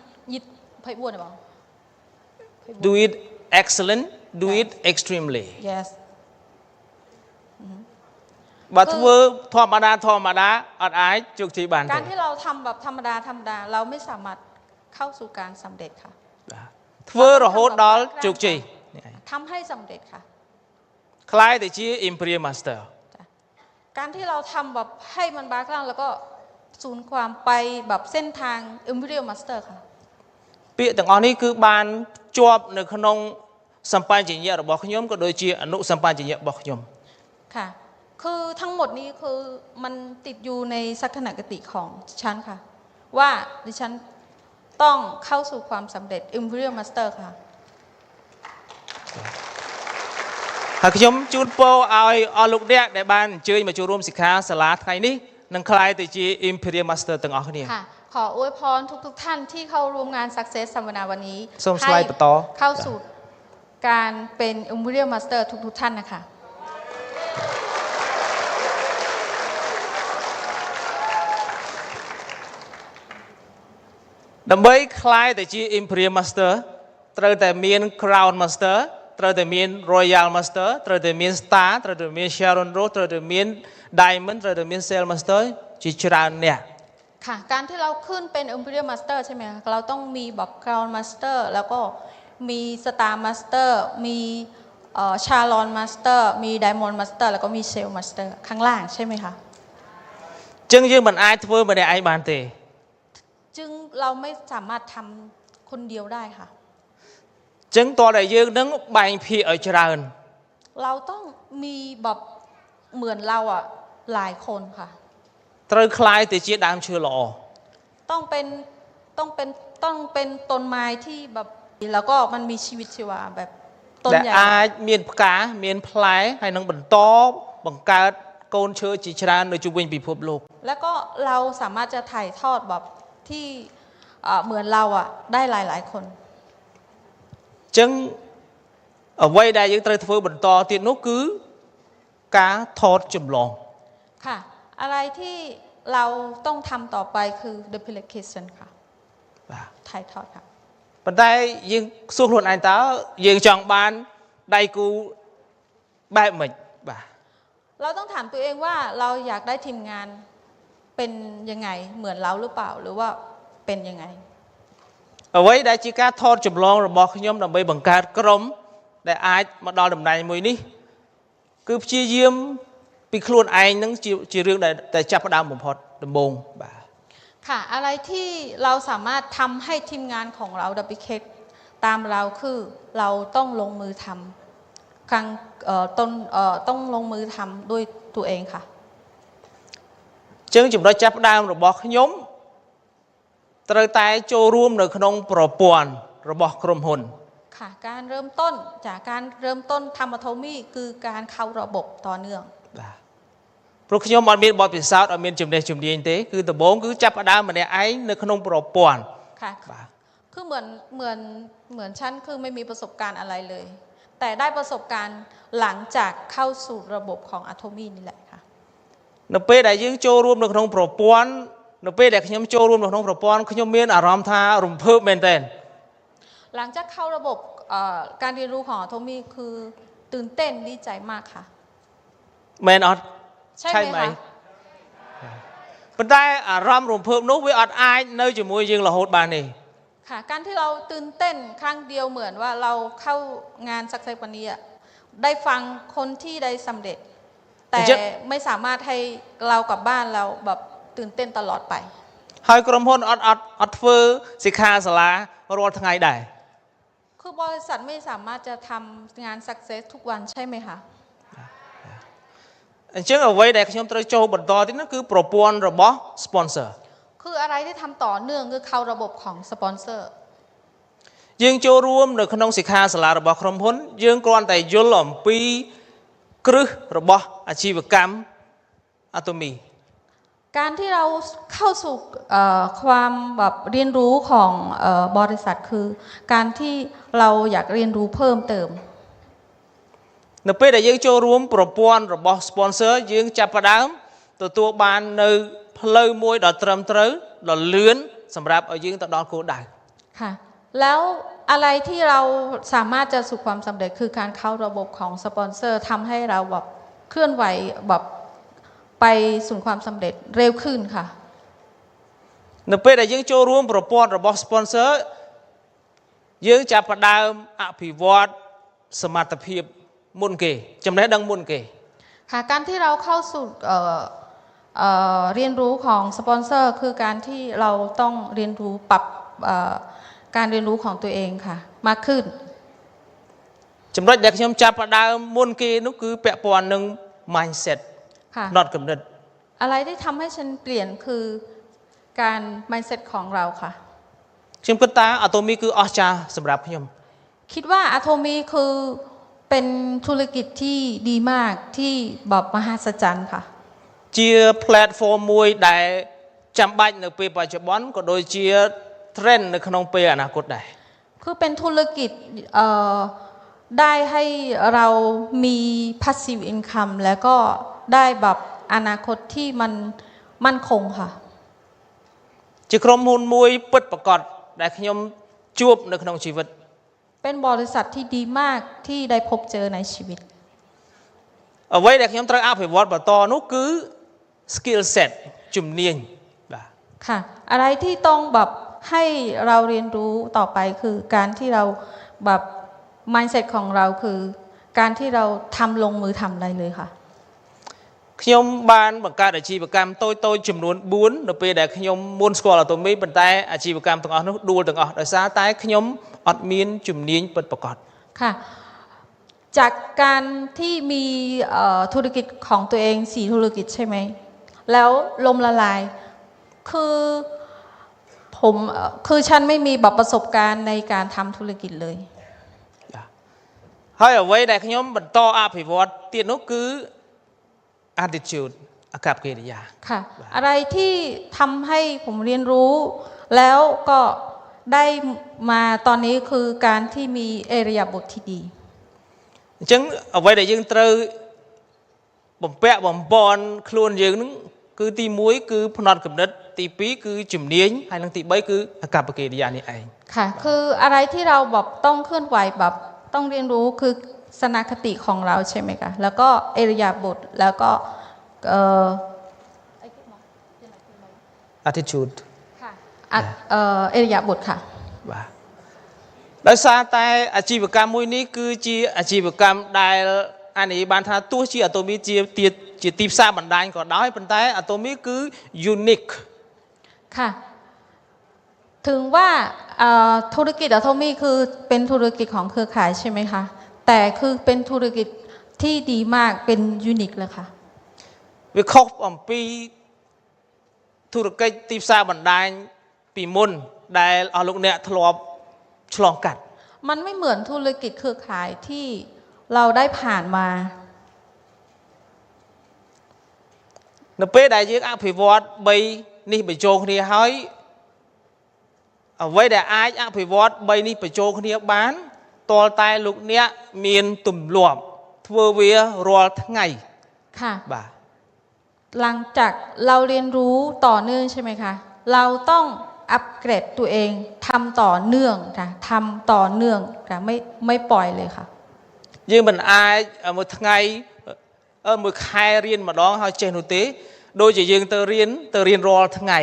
2020ไพ่บ้วนหรือเปล่า Do it excellent do it extremely yes បើធ្វើធម្មតាអត់អាចជោគជ័យបានទេ การที่เราทำแบบธรรมดาเราไม่สามารถเข้าสู่การสำเร็จค่ะ ធ្វើរហូតដល់ជោគជ័យ ทำให้สำเร็จค่ะ ខ្លាយទៅជា Imperial Master การที่เราทำแบบให้มันบ้าคลั่งแล้วก็สูญความไปแบบเส้นทาง Imperial Master ค่ะ ពាក្យទាំងអស់នេះគឺបានជាប់នៅក្នុងសម្បញ្ញៈរបស់ខ្ញុំក៏ដូចជាអនុសម្បញ្ញៈរបស់ខ្ញុំ ค่ะคือทั้งหมดนี้คือมันติดอยู่ในสักขณะกติของฉันค่ะว่าดิฉันต้องเข้าสู่ความสำเร็จ Imperial Master ค่ะ ហើយខ្ញុំជូនពរឲ្យអស់លោកអ្នកដែលបានអញ្ជើញមកចូលរួមសិក្ខាសាលាថ្ងៃនេះនឹងក្លាយទៅជា Imperial Master ទាំងអស់គ្នា ค่ะ ขออวยพรทุกท่านที่เข้าร่วมงาน Success สัมมนาวันนี้ សូមស្លាយបន្ត เข้าสู่การเป็น Imperial Master ทุกท่านนะคะ ដើម្បីคล้ายតែជា Imperial Master ត្រូវតែមាន Crown Master ត្រូវតែមាន Royal Master ត្រូវតែមាន Star ត្រូវតែមាន Sharon Rose ត្រូវតែមាន Diamond ត្រូវតែមាន Sail Master ជាច្រើនអ្នក ค่ะการที่เราขึ้นเป็น Imperial Master ใช่ไหมคะเราต้องมีแบบ Crown Master แล้วก็มี Star Master มีSharon Master มี Diamond Master แล้วก็มี Sail Master ข้างล่างใช่ไหมคะ ចឹងយើងមិនអាចធ្វើម្នាក់ឯងបានទេ จึงเราไม่สามารถทำคนเดียวได้ค่ะ ចឹងតើតែយើងនឹងបែងភាគឲ្យច្រើន เราต้องมีแบบเหมือนเราอ่ะหลายคนค่ะ ត្រូវคล้ายទៅជាដើមឈើល្អ ต้องเป็นต้นไม้ที่แบบแล้วก็มันมีชีวิตชีวาแบบต้น ដែល ใหญ่ អាចមានផ្កាមានផ្លែហើយនឹងបន្តបង្កើតកូនឈើជាច្រើននៅជុំវិញពិភពលោក แล้วก็เราสามารถจะถ่ายทอดแบบที่เหมือนเราอ่ะได้หลายคน ចឹងអ្វីដែលយើងត្រូវធ្វើបន្តទៀតនោះគឺការថតចម្លង ค่ะอะไรที่เราต้องทำต่อไปคือ duplication ค่ะ បាទ ถ่ายทอดค่ะ ប៉ុន្តែយើងសួរខ្លួនឯងតើយើងចង់បានដៃគូបែបម៉េចបាទ เราต้องถามตัวเองว่าเราอยากได้ทีมงานเป็นยังไงเหมือนเราหรือเปล่าหรือว่าเป็นยังไง អ្វីដែលជាការថតចម្លងរបស់ខ្ញុំដើម្បីបង្កើតក្រុមដែលអាចមកដល់តំណែងមួយនេះគឺព្យាយាមពីខ្លួនឯងនឹងជារឿងដែលចាប់ផ្ដើមបំផុតដំបូងបាទ ค่ะอะไรที่เราสามารถทำให้ทีมงานของเราดับเบิลเคสตามเราคือเราต้องลงมือทำครั้งต้องลงมือทำด้วยตัวเองค่ะ ចឹងចំណុចចាប់ផ្ដើមរបស់ខ្ញុំត្រូវតែចូលរួមនៅក្នុងប្រព័ន្ធរបស់ក្រុមហ៊ុន ค่ะการเริ่มต้นจากการเริ่มต้นทำอะโทมี่คือการเข้าระบบต่อเนื่อง បាទព្រោះខ្ញុំអត់មានបទពិសោធន៍អត់មានចំណេះជំនាញទេគឺដំបូងគឺចាប់ផ្ដើមម្នាក់ឯងនៅក្នុងប្រព័ន្ធ ค่ะ បាទ คือเหมือนฉันคือไม่มีประสบการณ์อะไรเลย แต่ได้ประสบการณ์หลังจากเข้าสู่ระบบของอะโทมี่นี่แหละค่ะ នៅពេលដែលយើងចូលរួមនៅក្នុងប្រព័ន្ធនៅពេលដែលខ្ញុំចូលរួមនៅក្នុងប្រព័ន្ធខ្ញុំមានអារម្មណ៍ថារំភើបមែនទែន หลังจากเข้าระบบการเรียนรู้ของอะโทมี่คือตื่นเต้นดีใจมากค่ะ មែនអត់ ใช่ไหมคะ ប៉ុន្តែអារម្មណ៍រំភើបនោះវាអត់អាចនៅជាមួយយើងរហូតបានទេ ค่ะการที่เราตื่นเต้นครั้งเดียวเหมือนว่าเราเข้างานสักเซสวันนี้ได้ฟังคนที่ได้สำเร็จ แต่ไม่สามารถให้เรากลับบ้านเราแบบตื่นเต้นตลอดไป ហើយក្រុមហ៊ុនអត់ធ្វើសិក្ខាសាលារាល់ថ្ងៃដែរ คือบริษัทไม่สามารถจะทำงานสักเซสทุกวันใช่ไหมคะ អញ្ចឹងអ្វីដែលខ្ញុំត្រូវចូលបន្តទៀតនោះគឺប្រព័ន្ធរបស់ sponsor คืออะไรที่ทำต่อเนื่องคือเข้าระบบของสปอนเซอร์ យើងចូលរួមនៅក្នុងសិក្ខាសាលារបស់ក្រុមហ៊ុនយើងគ្រាន់តែយល់អំពីគ្រឹះរបស់អាជីវកម្មអាតូមី การที่เราเข้าสู่ความแบบเรียนรู้ของบริษัทคือการที่เราอยากเรียนรู้เพิ่มเติม នៅពេលដែលយើងចូលរួមប្រព័ន្ធរបស់ sponsor យើងចាប់ផ្ដើមទទួលបាននៅផ្លូវមួយដ៏ត្រឹមត្រូវដ៏លឿនសម្រាប់ឲ្យយើងទៅដល់គោលដៅ ค่ะแล้วอะไรที่เราสามารถจะสู่ความสำเร็จคือการเข้าระบบของสปอนเซอร์ทำให้เราแบบเคลื่อนไหวแบบไปสู่ความสำเร็จเร็วขึ้นค่ะ នៅពេលដែលយើងចូលរួមប្រព័ន្ធរបស់ sponsor យើងចាប់ផ្ដើមអភិវឌ្ឍសមត្ថភាពមុនគេចំណេះដឹងមុនគេ ค่ะการที่เราเข้าสู่เรียนรู้ของสปอนเซอร์คือการที่เราต้องเรียนรู้ปรับการเรียนรู้ของตัวเองค่ะมากขึ้น ចំណុចដែលខ្ញុំចាប់ផ្ដើមមុនគេនោះគឺពាក់ព័ន្ធនឹង mindset ค่ะ not កំណត់ อะไรที่ทำให้ฉันเปลี่ยนคือการ mindset ของเราค่ะ ខ្ញុំគិតថាអាតូមីគឺអស្ចារ្យសម្រាប់ខ្ញុំ คิดว่าอะโทมีคือเป็นธุรกิจที่ดีมากที่แบบมหัศจรรย์ค่ะ ជា platform មួយដែល จำบัดในปีปัจจุบันก็โดยเชียเทรนในขนมเปียอนาคตได้คือเป็นธุรกิจได้ให้เรามี passive income แล้วก็ได้แบบอนาคตที่มันมั่นคงค่ะจะครมหุ่นมวยเปิดประกอบได้ขยมจูบในขนมชีวิตเป็นบริษัทที่ดีมากที่ได้พบเจอในชีวิตเอาไว้ได้ขยมตระอาภิวัตบ่ต่อนู้คือ skill set จุ่มเนียนค่ะอะไรที่ต้องแบบให้เราเรียนรู้ต่อไปคือการที่เราแบบ mindset ของเราคือการที่เราทำลงมือทำอะไรเลยค่ะขยมบานบังการอาชีพกรรมโตจำนวนบุญในปีแต่ขยมมูลสกอลตัวมีเป็นแต่อาชีพกรรมต่างๆดูต่างๆโดยสารแต่ขยมอดมีนจุ่มเนียนเปิดประกอบค่ะจากการที่มีธุรกิจของตัวเอง4ธุรกิจใช่ไหมแล้วล้มละลายคือฉันไม่มีแบบประสบการณ์ในการทำธุรกิจเลยให้เอาไว้ได้ขยมบรรโตอาภิวัตเตียนนู้คือ attitude อากับกิริยาค่ะอะไรที่ทำให้ผมเรียนรู้แล้วก็ได้มาตอนนี้คือการที่มีเอริยาบทที่ดีจึงเอาไว้ได้ยังเตยบ่มแปะบ่มบอลคล้วนยังนึงคือตีมุ้ยคือพนันกับนัดตีปีคือจุ่มเนียงให้ลังตีใบคืออากับกิริยานี่เองค่ะคืออะไรที่เราแบบต้องเคลื่อนไหวแบบต้องเรียนรู้คือสนคติของเราใช่ไหมคะแล้วก็เอริยาบทแล้วก็attitude ค่ะเอริยาบทค่ะว่าโดยสารแต่อาชีพกรรมมวยนี้คือจีอาชีพกรรมได้อันนี้บรรทัดตัวจีอัตโนมีจีตีบซาบันไดก็ได้เป็นแต่อัตโนมีคือ unique ค่ะถึงว่าธุรกิจอัตโนมีคือเป็นธุรกิจของเครือข่ายใช่ไหมคะแต่คือเป็นธุรกิจที่ดีมากเป็นยูนิคเลยค่ะวิเคราะห์ปีธุรกิจตีบซาบันไดปีมุนได้เอาลูกเนี่ยทลอบฉลองกัดมันไม่เหมือนธุรกิจเครือข่ายที่เราได้ผ่านมาในเป้ได้ยื่นอภิวัตใบนี่ไปโจคนนี้ให้เอาไว้ได้อายอภิวัตใบนี่ไปโจคนนี้บ้านตัวตายลูกเนี่ยมีนตุ่มหลวมทัวเวียรอทั้งไงค่ะบ่าหลังจากเราเรียนรู้ต่อเนื่องใช่ไหมคะเราต้องอัปเกรดตัวเองทำต่อเนื่องค่ะทำต่อเนื่องค่ะไม่ปล่อยเลยค่ะยืมมันอายมือทั้งไงมือใครเรียนมาร้องเขาเจนุติโดยจะยืมเตอเรียนรอทั้งไง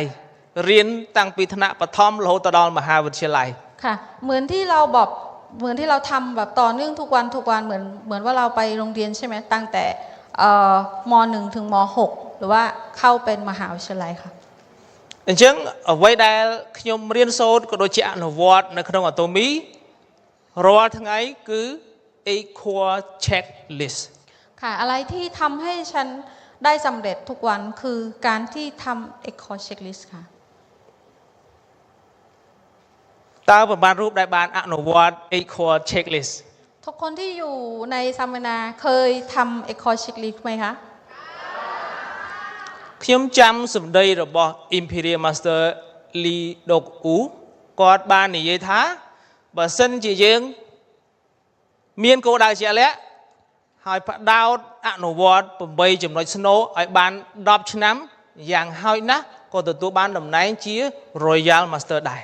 เรียนตั้งปีธนะปฐมโลตดอนมหาวิทยาลัยค่ะเหมือนที่เราบอกเหมือนที่เราทำแบบต่อเนื่องทุกวันเหมือนว่าเราไปโรงเรียนใช่ไหมตั้งแต่ม.1 ถึงม.6 หรือว่าเข้าเป็นมหาวิทยาลัยค่ะดังนั้นเอาไว้ได้ขยมเรียนโซดก็โดยจะอนุวัตในขนมอัตโนมีรอทั้งไงคือ equal checklist ค่ะอะไรที่ทำให้ฉันได้สำเร็จทุกวันคือการที่ทำ equal checklist ค่ะตาประมาณรูปได้บานอนุวัต equal checklist ทุกคนที่อยู่ในสัมมนาเคยทำ equal checklist ไหมคะขยมจำสมได้ระบบ Imperial Master Lee Dok U กอดบานนี่ยัยท้าบ่เส้นจีเยิงเมียนโกดาวเชียแล้วหายพระดาวอนุวัตปุ่มใบจำนวนสโนไอบานดอบชน้ำอย่างหายนะก็ตัวบานดำไหนเชีย Royal Master ได้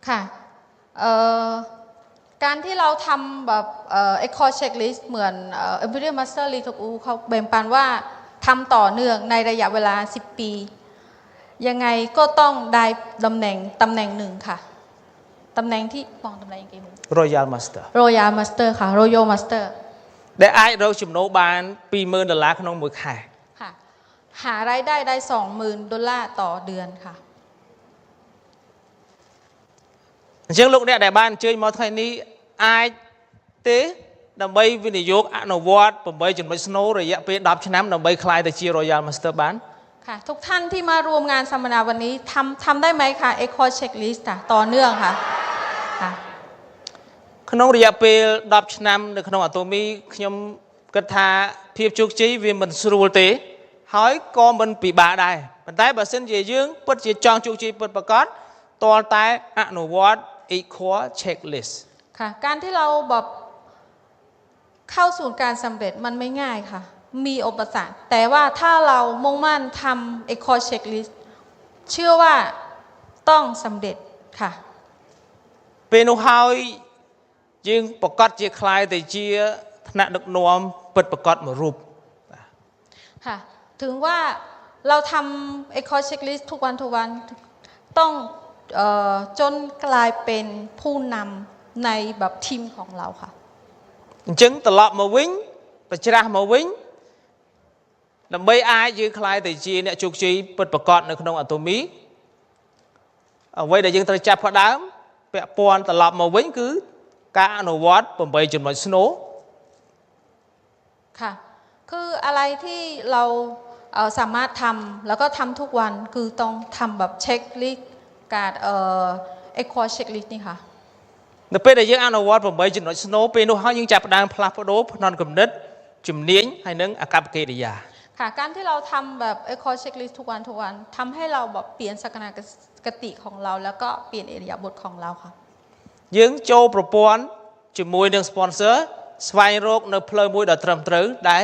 ค่ะการที่เราทำแบบequal checklist เหมือนImperial Master Lee Dok U เขาแบ่งปันว่าทำต่อเนื่องในระยะเวลา10 ปียังไงก็ต้องได้ตำแหน่งหนึ่งค่ะตำแหน่งที่มองตำแหน่งยังไง Royal Master Royal Master ค่ะ Royal Master ได้ไอเราจุ่มโนบาน$20,000ขนมมือขายค่ะหารายได้ได้$20,000ต่อเดือนค่ะเช่นลูกเนี่ยในบ้านเจอมาไทยนี้ไอเต้ดับเบิลวินิโยกอนุวัตผมไปจนไปสโนว์ระยะไปดับชนะดับเบิลคลายแต่เชียร์รอยัลมาสเตอร์บ้านค่ะทุกท่านที่มารวมงานสัมมนาวันนี้ทำได้ไหมคะ Echo Checklist ค่ะต่อเนื่องค่ะขนมระยะไปดับชนะในขนมอัตโนมีขยมกระทาเพียบจุกจีวิมันสรูเตหอยก็มันปีบาได้ ប៉ុន្តែបើសិនជាយើងពិតជាចង់ជោគជ័យពិតប្រាកដតលតែអនុវត្ត equal checklist ค่ะการที่เราแบบเข้าสู่การสำเร็จมันไม่ง่ายค่ะมีอุปสรรคแต่ว่าถ้าเรามุ่งมั่นทำ equal checklist เชื่อว่าต้องสำเร็จค่ะពេលនោះហើយយើងប្រកាសជាคล้ายទៅជាថ្នាក់ដឹកនាំពិតប្រាកដមួយរូបค่ะถึงว่าเราทำ equal checklist ทุกวันต้องจนกลายเป็นผู้นำในแบบทีมของเราค่ะអញ្ចឹងត្រឡប់មកវិញប្រច្រាស់មកវិញដើម្បីអាចយើងคล้ายទៅជាអ្នកជោគជ័យពិតប្រាកដនៅក្នុងអាតូមីអ្វីដែលយើងត្រូវចាប់ផ្ដើមពាក់ព័ន្ធត្រឡប់មកវិញគឺការអនុវត្ត8ចំណុចស្នូលค่ะคืออะไรที่เราสามารถทำแล้วก็ทำทุกวันคือต้องทำแบบเช็คลิสต์การequal checklist นี่ค่ะនៅពេលដែលយើងអនុវត្ត8ចំណុចស្នូលពេលនោះហើយយើងចាប់ផ្ដើមផ្លាស់ប្ដូរផ្នត់គំនិតជំនាញហើយនឹងអាកប្បកិរិយាค่ะการที่เราทำแบบ equal checklist ทุกวันทำให้เราแบบเปลี่ยนศักยภาพของเราแล้วก็เปลี่ยนอิริยาบถของเราค่ะយើងចូលប្រព័ន្ធជាមួយនឹង sponsor ស្វែងរកនៅផ្លូវមួយដ៏ត្រឹមត្រូវដែល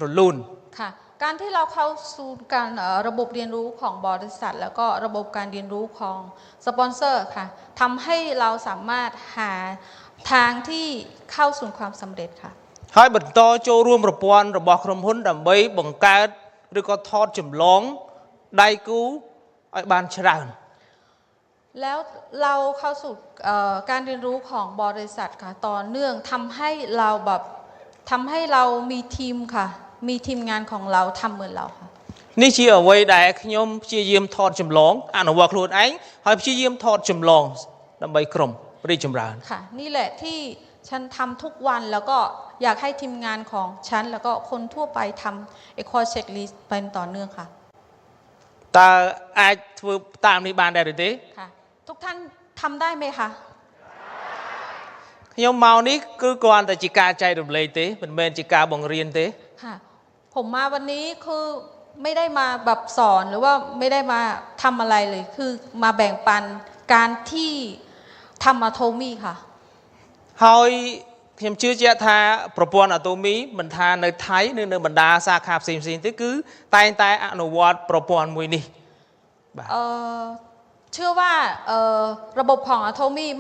រលូនค่ะการที่เราเข้าสู่การระบบเรียนรู้ของบริษัทแล้วก็ระบบการเรียนรู้ของสปอนเซอร์ค่ะทำให้เราสามารถหาทางที่เข้าสู่ความสำเร็จค่ะហើយបន្តចូលរួមប្រព័ន្ធរបស់ក្រុមហ៊ុនដើម្បីបង្កើតឬក៏ថតចម្លងដៃគូឲ្យបានច្រើនแล้วเราเข้าสู่การเรียนรู้ของบริษัทค่ะต่อเนื่องทำให้เรามีทีมค่ะมีทีมงานของเราทำเหมือนเราค่ะនេះជាអ្វីដែលខ្ញុំព្យាយាមថតចម្លងអនុវត្តខ្លួនឯងហើយព្យាយាមថតចម្លងដើម្បីក្រុមរីកចម្រើនค่ะนี่แหละที่ฉันทำทุกวันแล้วก็อยากให้ทีมงานของฉันแล้วก็คนทั่วไปทำ equal checklist เป็นต่อเนื่องค่ะតើអាចធ្វើតាមនេះបានដែរឬទេค่ะทุกท่านทำได้ไหมคะខ្ញុំមកនេះគឺគ្រាន់តែជាការចែករំលែកទេមិនមែនជាការបង្រៀនទេค่ะผมมาวันนี้คือไม่ได้มาแบบสอนหรือว่าไม่ได้มาทำอะไรเลยคือมาแบ่งปันการที่ทำอะโทมี่ค่ะហើយខ្ញុំជឿជាក់ថាប្រព័ន្ធអាតូមីមិនថានៅថៃឬនៅបណ្ដាសាខាផ្សេងទេគឺតែងតែអនុវត្តប្រព័ន្ធមួយនេះបាទเชื่อว่าระบบของอะโทมี่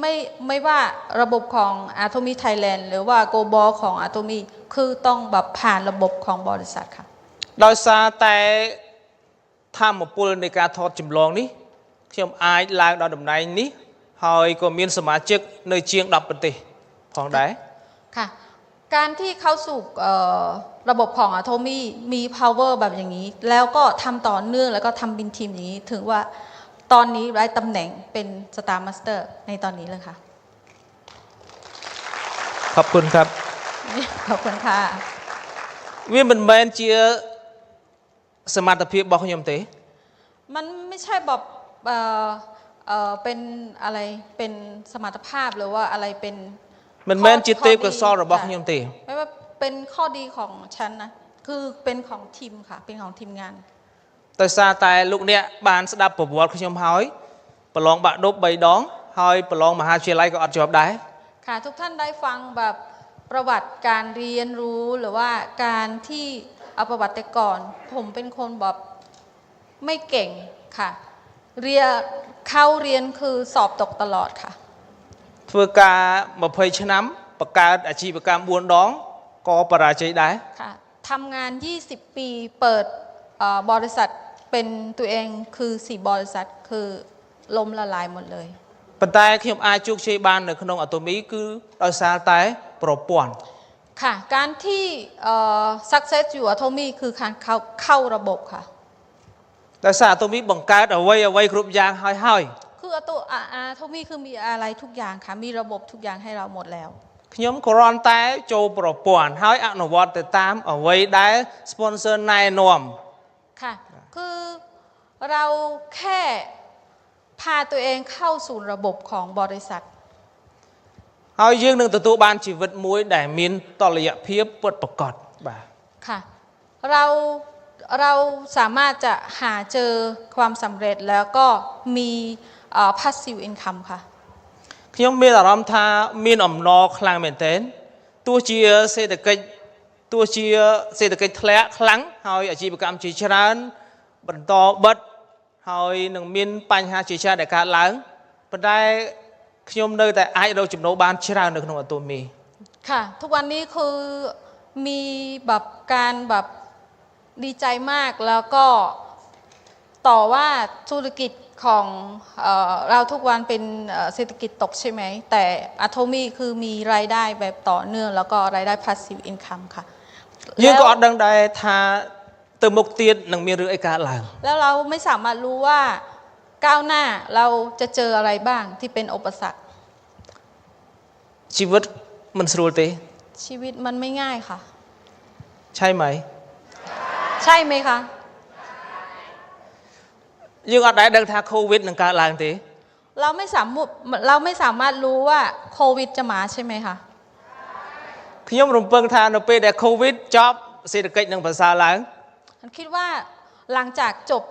ไม่ว่าระบบของอะโทมี่ไทยแลนด์หรือว่าโกบอลของอะโทมี่คือต้องแบบผ่านระบบของบริษัทค่ะដោយសារតែធម៌ពលនៃការថតចម្លងនេះខ្ញុំអាចឡើងដល់តំណែងនេះហើយក៏មានសមាជិកនៅជាង10ប្រទេសផងដែរค่ะการที่เข้าสู่ระบบของอะโทมี่มี power แบบอย่างนี้แล้วก็ทำต่อเนื่องแล้วก็ทำเป็นทีมอย่างนี้ถึงว่าตอนนี้ได้ตำแหน่งเป็นสตาร์มาสเตอร์ในตอนนี้เลยค่ะขอบคุณครับขอบคุณค่ะវាមិនមែនជាសមត្ថភាពរបស់ខ្ញុំទេมันไม่ใช่แบบเป็นอะไรเป็นสมรรถภาพหรือว่าอะไรเป็นមិនមែនជាទេពកោសល្យរបស់ខ្ញុំទេไม่ว่าเป็นข้อดีของฉันนะคือเป็นของทีมค่ะเป็นของทีมงานដោយសារតែលោកអ្នកបានស្ដាប់ប្រវត្តិខ្ញុំហើយប្រឡងបាក់ឌុប3ដងហើយប្រឡងមហាវិទ្យាល័យក៏អត់ជាប់ដែរค่ะทุกท่านได้ฟังแบบประวัติการเรียนรู้หรือว่าการที่เอาประวัติแต่ก่อนผมเป็นคนแบบไม่เก่งค่ะเข้าเรียนคือสอบตกตลอดค่ะធ្វើការ20ឆ្នាំបង្កើតអាជីវកម្ម4ដងក៏បរាជ័យដែរค่ะทำงาน20ปีเปิดบริษัทเป็นตัวเองคือ4บริษัทคือล้มละลายหมดเลยប៉ុន្តែខ្ញុំអាចជោគជ័យបាននៅក្នុងអាតូមីគឺដោយសារតែប្រព័ន្ធค่ะการที่success อยู่อะโทมี่คือการเข้าระบบค่ะដោយសារអាតូមីបង្កើតអ្វីគ្រប់យ៉ាងហើយคืออะโทมี่คือมีอะไรทุกอย่างค่ะมีระบบทุกอย่างให้เราหมดแล้วខ្ញុំគ្រាន់តែចូលប្រព័ន្ធហើយអនុវត្តទៅតាមអ្វីដែល sponsor ណែនាំค่ะคือเราแค่พาตัวเองเข้าสู่ระบบของบริษัทហើយយើងនឹងទទួលបានជីវិតមួយដែលមានតុល្យភាពពិតប្រាកដបាទค่ะเรา เราสามารถจะหาเจอความสำเร็จแล้วก็มีpassive income ค่ะខ្ញុំមានអារម្មណ៍ថាមានអំណរខ្លាំងមែនទែនទោះជាសេដ្ឋកិច្ចធ្លាក់ខ្លាំងហើយអាជីវកម្មជាច្រើនបន្តបិទហើយនឹងមានបញ្ហាជាច្រើនដែលកើតឡើងប៉ុន្តែខ្ញុំនៅតែអាចរកចំណូលបានច្រើននៅក្នុងអាតូមីค่ะทุกวันนี้คือมีแบบการแบบดีใจมากแล้วก็ต่อว่าธุรกิจของเราทุกวันเป็นเศรษฐกิจตกใช่ไหมแต่อะโทมี่คือมีรายได้แบบต่อเนื่องแล้วก็รายได้ passive income ค่ะយើងក៏អត់ដឹងដែរថាទៅមុខទៀតនឹងមានរឿងអីកើតឡើងแล้วเราไม่สามารถรู้ว่าก้าวหน้าเราจะเจออะไรบ้างที่เป็นอุปสรรคชีวิตมันស្រួលទេชีวิตมันไม่ง่ายค่ะใช่ไหมใช่ไหมคะយើងអត់ដែលដឹងថាโควิดនឹងកើតឡើងទេเราไม่สามารถรู้ว่าโควิดจะมาใช่ไหมคะខ្ញុំរំពឹងថានៅពេលដែលโควิดចប់សេដ្ឋកិច្ចនឹងប្រសើរឡើងฉันคิดว่าหลังจากจบ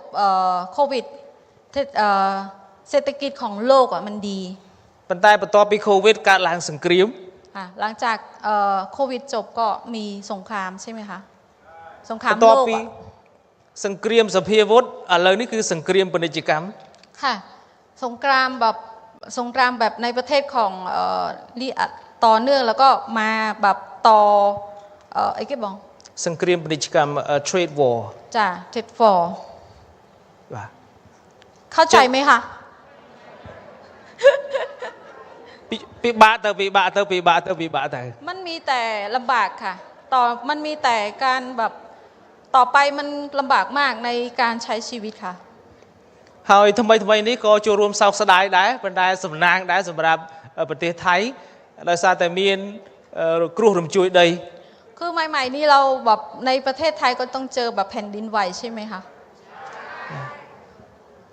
โควิดเศรษฐกิจของโลกมันดีប៉ុន្តែបន្ទាប់ពីโควิดកើតឡើងសង្គ្រាมหลังจากโควิดจบก็มีสงครามใช่ไหมคะสงครามโลกសង្គ្រាមសភាវុធឥឡូវនេះគឺសង្គ្រាមពាណិជ្ជកម្មค่ะสงครามแบบในประเทศของต่อเนื่องแล้วก็มาแบบต่อไอ้แกบอกសង្គ្រាមពាណិជ្ជកម្ម trade war จ้ะ trade war បាទเข้าใจไหมคะពិបាកទៅมันมีแต่ลำบากค่ะมันมีแต่การแบบต่อไปมันลำบากมากในการใช้ชีวิตค่ะហើយថ្មីនេះក៏ចូលរួមសោកស្ដាយដែរប៉ុន្តែសំណាងដែរសម្រាប់ប្រទេសថៃដោយសារតែមានគ្រោះរំជួយដីคือใหม่ๆนี่เราแบบในประเทศไทยก็ต้องเจอแบบแผ่นดินไหวใช่ไหมคะ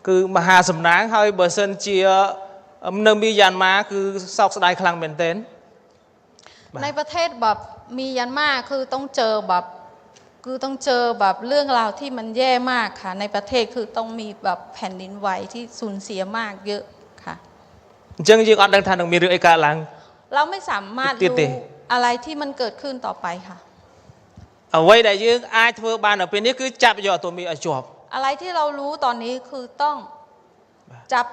គឺមហាសំណាងហើយបើសិនជានៅមីយ៉ាន់ម៉ាគឺសោកស្ដាយខ្លាំងមែនទែនในประเทศแบบมียันมาคือต้องเจอแบบเรื่องราวที่มันแย่มากค่ะในประเทศคือต้องมีแบบแผ่นดินไหวที่สูญเสียมากเยอะค่ะអញ្ចឹងយើងអត់ដឹងថានឹងមានរឿងអីកើតឡើងเราไม่สามารถรู้อะไรที่มันเกิดขึ้นต่อไปค่ะអ្វីដែលយើងអាចធ្វើបាននៅពេលនេះគឺចាប់យកអាតូមីឲ្យជាប់อะไรที่เรารู้ตอนนี้คือต้องจับ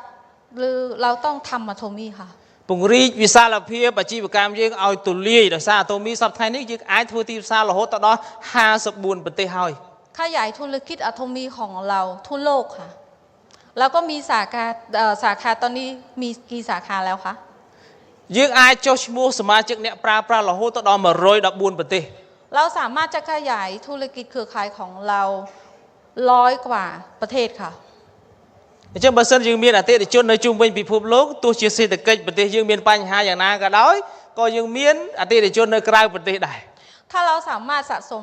หรือเราต้องทำอะโทมี่ค่ะពង្រីកវិសាលភាពអាជីវកម្មយើងឲ្យទូលាយដោយសារអាតូមីសប្តាហ៍នេះយើងអាចធ្វើទីផ្សាររហូតដល់54ប្រទេសហើយขยายธุรกิจอะโทមីของเราทั่วโลกค่ะแล้วก็มีสาขาตอนนี้มีกี่สาขาแล้วคะយើងអាចចុះឈ្មោះសមាជិកអ្នកប្រើប្រាស់រហូតដល់114ប្រទេសเราสามารถจะขยายธุรกิจเครือข่ายของเรา100กว่าประเทศค่ะអញ្ចឹងបើសិនយើងមានអតិថិជននៅជុំវិញពិភពលោកទោះជាសេដ្ឋកិច្ចប្រទេសយើងមានបញ្ហាយ៉ាងណាក៏ដោយក៏យើងមានអតិថិជននៅក្រៅប្រទេសដែរถ้าเราสามารถสะสม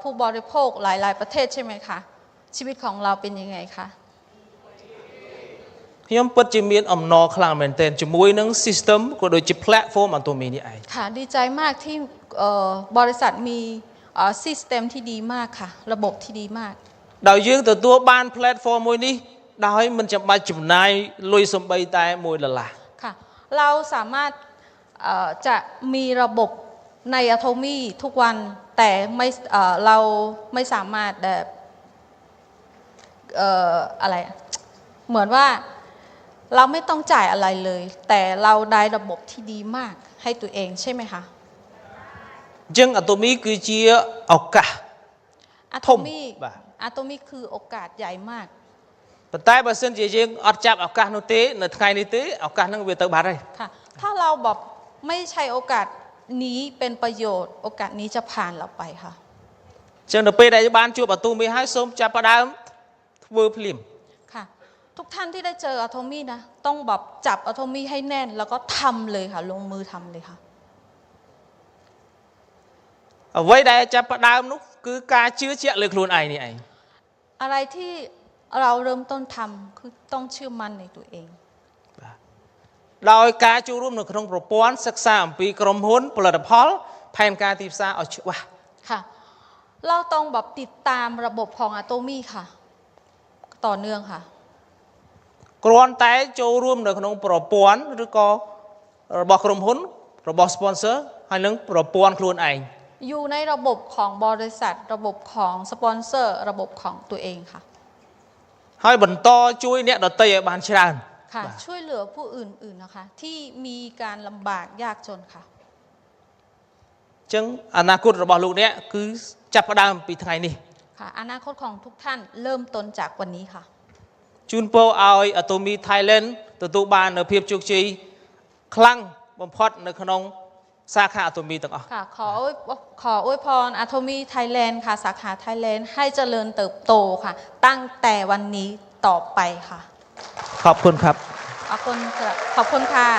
ผู้บริโภคหลายๆประเทศใช่ไหมคะชีวิตของเราเป็นยังไงคะខ្ញុំពិតជាមានអំណរខ្លាំងមែនទែនជាមួយនឹង system ក៏ដូចជា platform អាតូមីនេះឯងค่ะดีใจมากที่บริษัทมีsystem ที่ดีมากค่ะระบบที่ดีมากដោយយើងទទួលបាន platform មួយនេះដោយមិនចាំបាច់ចំណាយលុយសំបីតែ$1ค่ะเราสามารถจะมีระบบในอะโทมี่ทุกวันแต่เราไม่สามารถแบบอะไรเหมือนว่าเราไม่ต้องจ่ายอะไรเลยแต่เราได้ระบบที่ดีมากให้ตัวเองใช่ไหมคะចឹងអាតូមីគឺជាឱកាសอะโทมี่คือโอกาสใหญ่มากប៉ុន្តែបើសិនជាយើងអត់ចាប់ឱកាសនោះទេនៅថ្ងៃនេះទេឱកាសហ្នឹងវាទៅបាត់ហើយค่ะถ้าเราแบบไม่ใช้โอกาสนี้เป็นประโยชน์โอกาสนี้จะผ่านเราไปค่ะចឹងនៅពេលដែលបានជួបអាតូមីហើយសូមចាប់ផ្ដើមធ្វើភ្លាមค่ะทุกท่านที่ได้เจออะโทมี่นะต้องแบบจับอะโทมี่ให้แน่นแล้วก็ทำเลยค่ะลงมือทำเลยค่ะអ្វីដែលចាប់ផ្ដើមនោះគឺការជឿជាក់លើខ្លួនឯងនេះឯងอะไรที่เราเริ่มต้นทำคือต้องเชื่อมั่นในตัวเองដោយការចូលរួមនៅក្នុងប្រព័ន្ធសិក្សាអំពីក្រុមហ៊ុនផលិតផលផែនការទីផ្សារឲ្យច្បាស់ค่ะ เราต้องแบบติดตามระบบของอะโตมี่ค่ะต่อเนื่องค่ะ គ្រាន់តែចូលរួមនៅក្នុងប្រព័ន្ធឬក៏របស់ក្រុមហ៊ុនរបស់ sponsor ហើយនឹងប្រព័ន្ធខ្លួនឯង อยู่ในระบบของบริษัทระบบของสปอนเซอร์ระบบของตัวเองค่ะ ហើយបន្តជួយអ្នកដទៃឲ្យបានច្រើន ค่ะช่วยเหลือผู้อื่นๆนะคะที่มีการลำบากยากจนค่ะ អញ្ចឹងអនាគតរបស់លោកអ្នកគឺចាប់ផ្ដើមពីថ្ងៃនេះ ค่ะอนาคตของทุกท่านเริ่มต้นจากวันนี้ค่ะ ជូនពរឲ្យ Atomy Thailand ទទួលបាននូវភាពជោគជ័យខ្លាំងបំផុតនៅក្នុងសាខា Atomy ទាំងអស់ ค่ะขออวยพรอะโทมี่ไทยแลนด์ค่ะสาขาไทยแลนด์ให้เจริญเติบโตค่ะ ตั้งแต่วันนี้ต่อไปค่ะ ขอบคุณครับ ขอบคุณค่ะ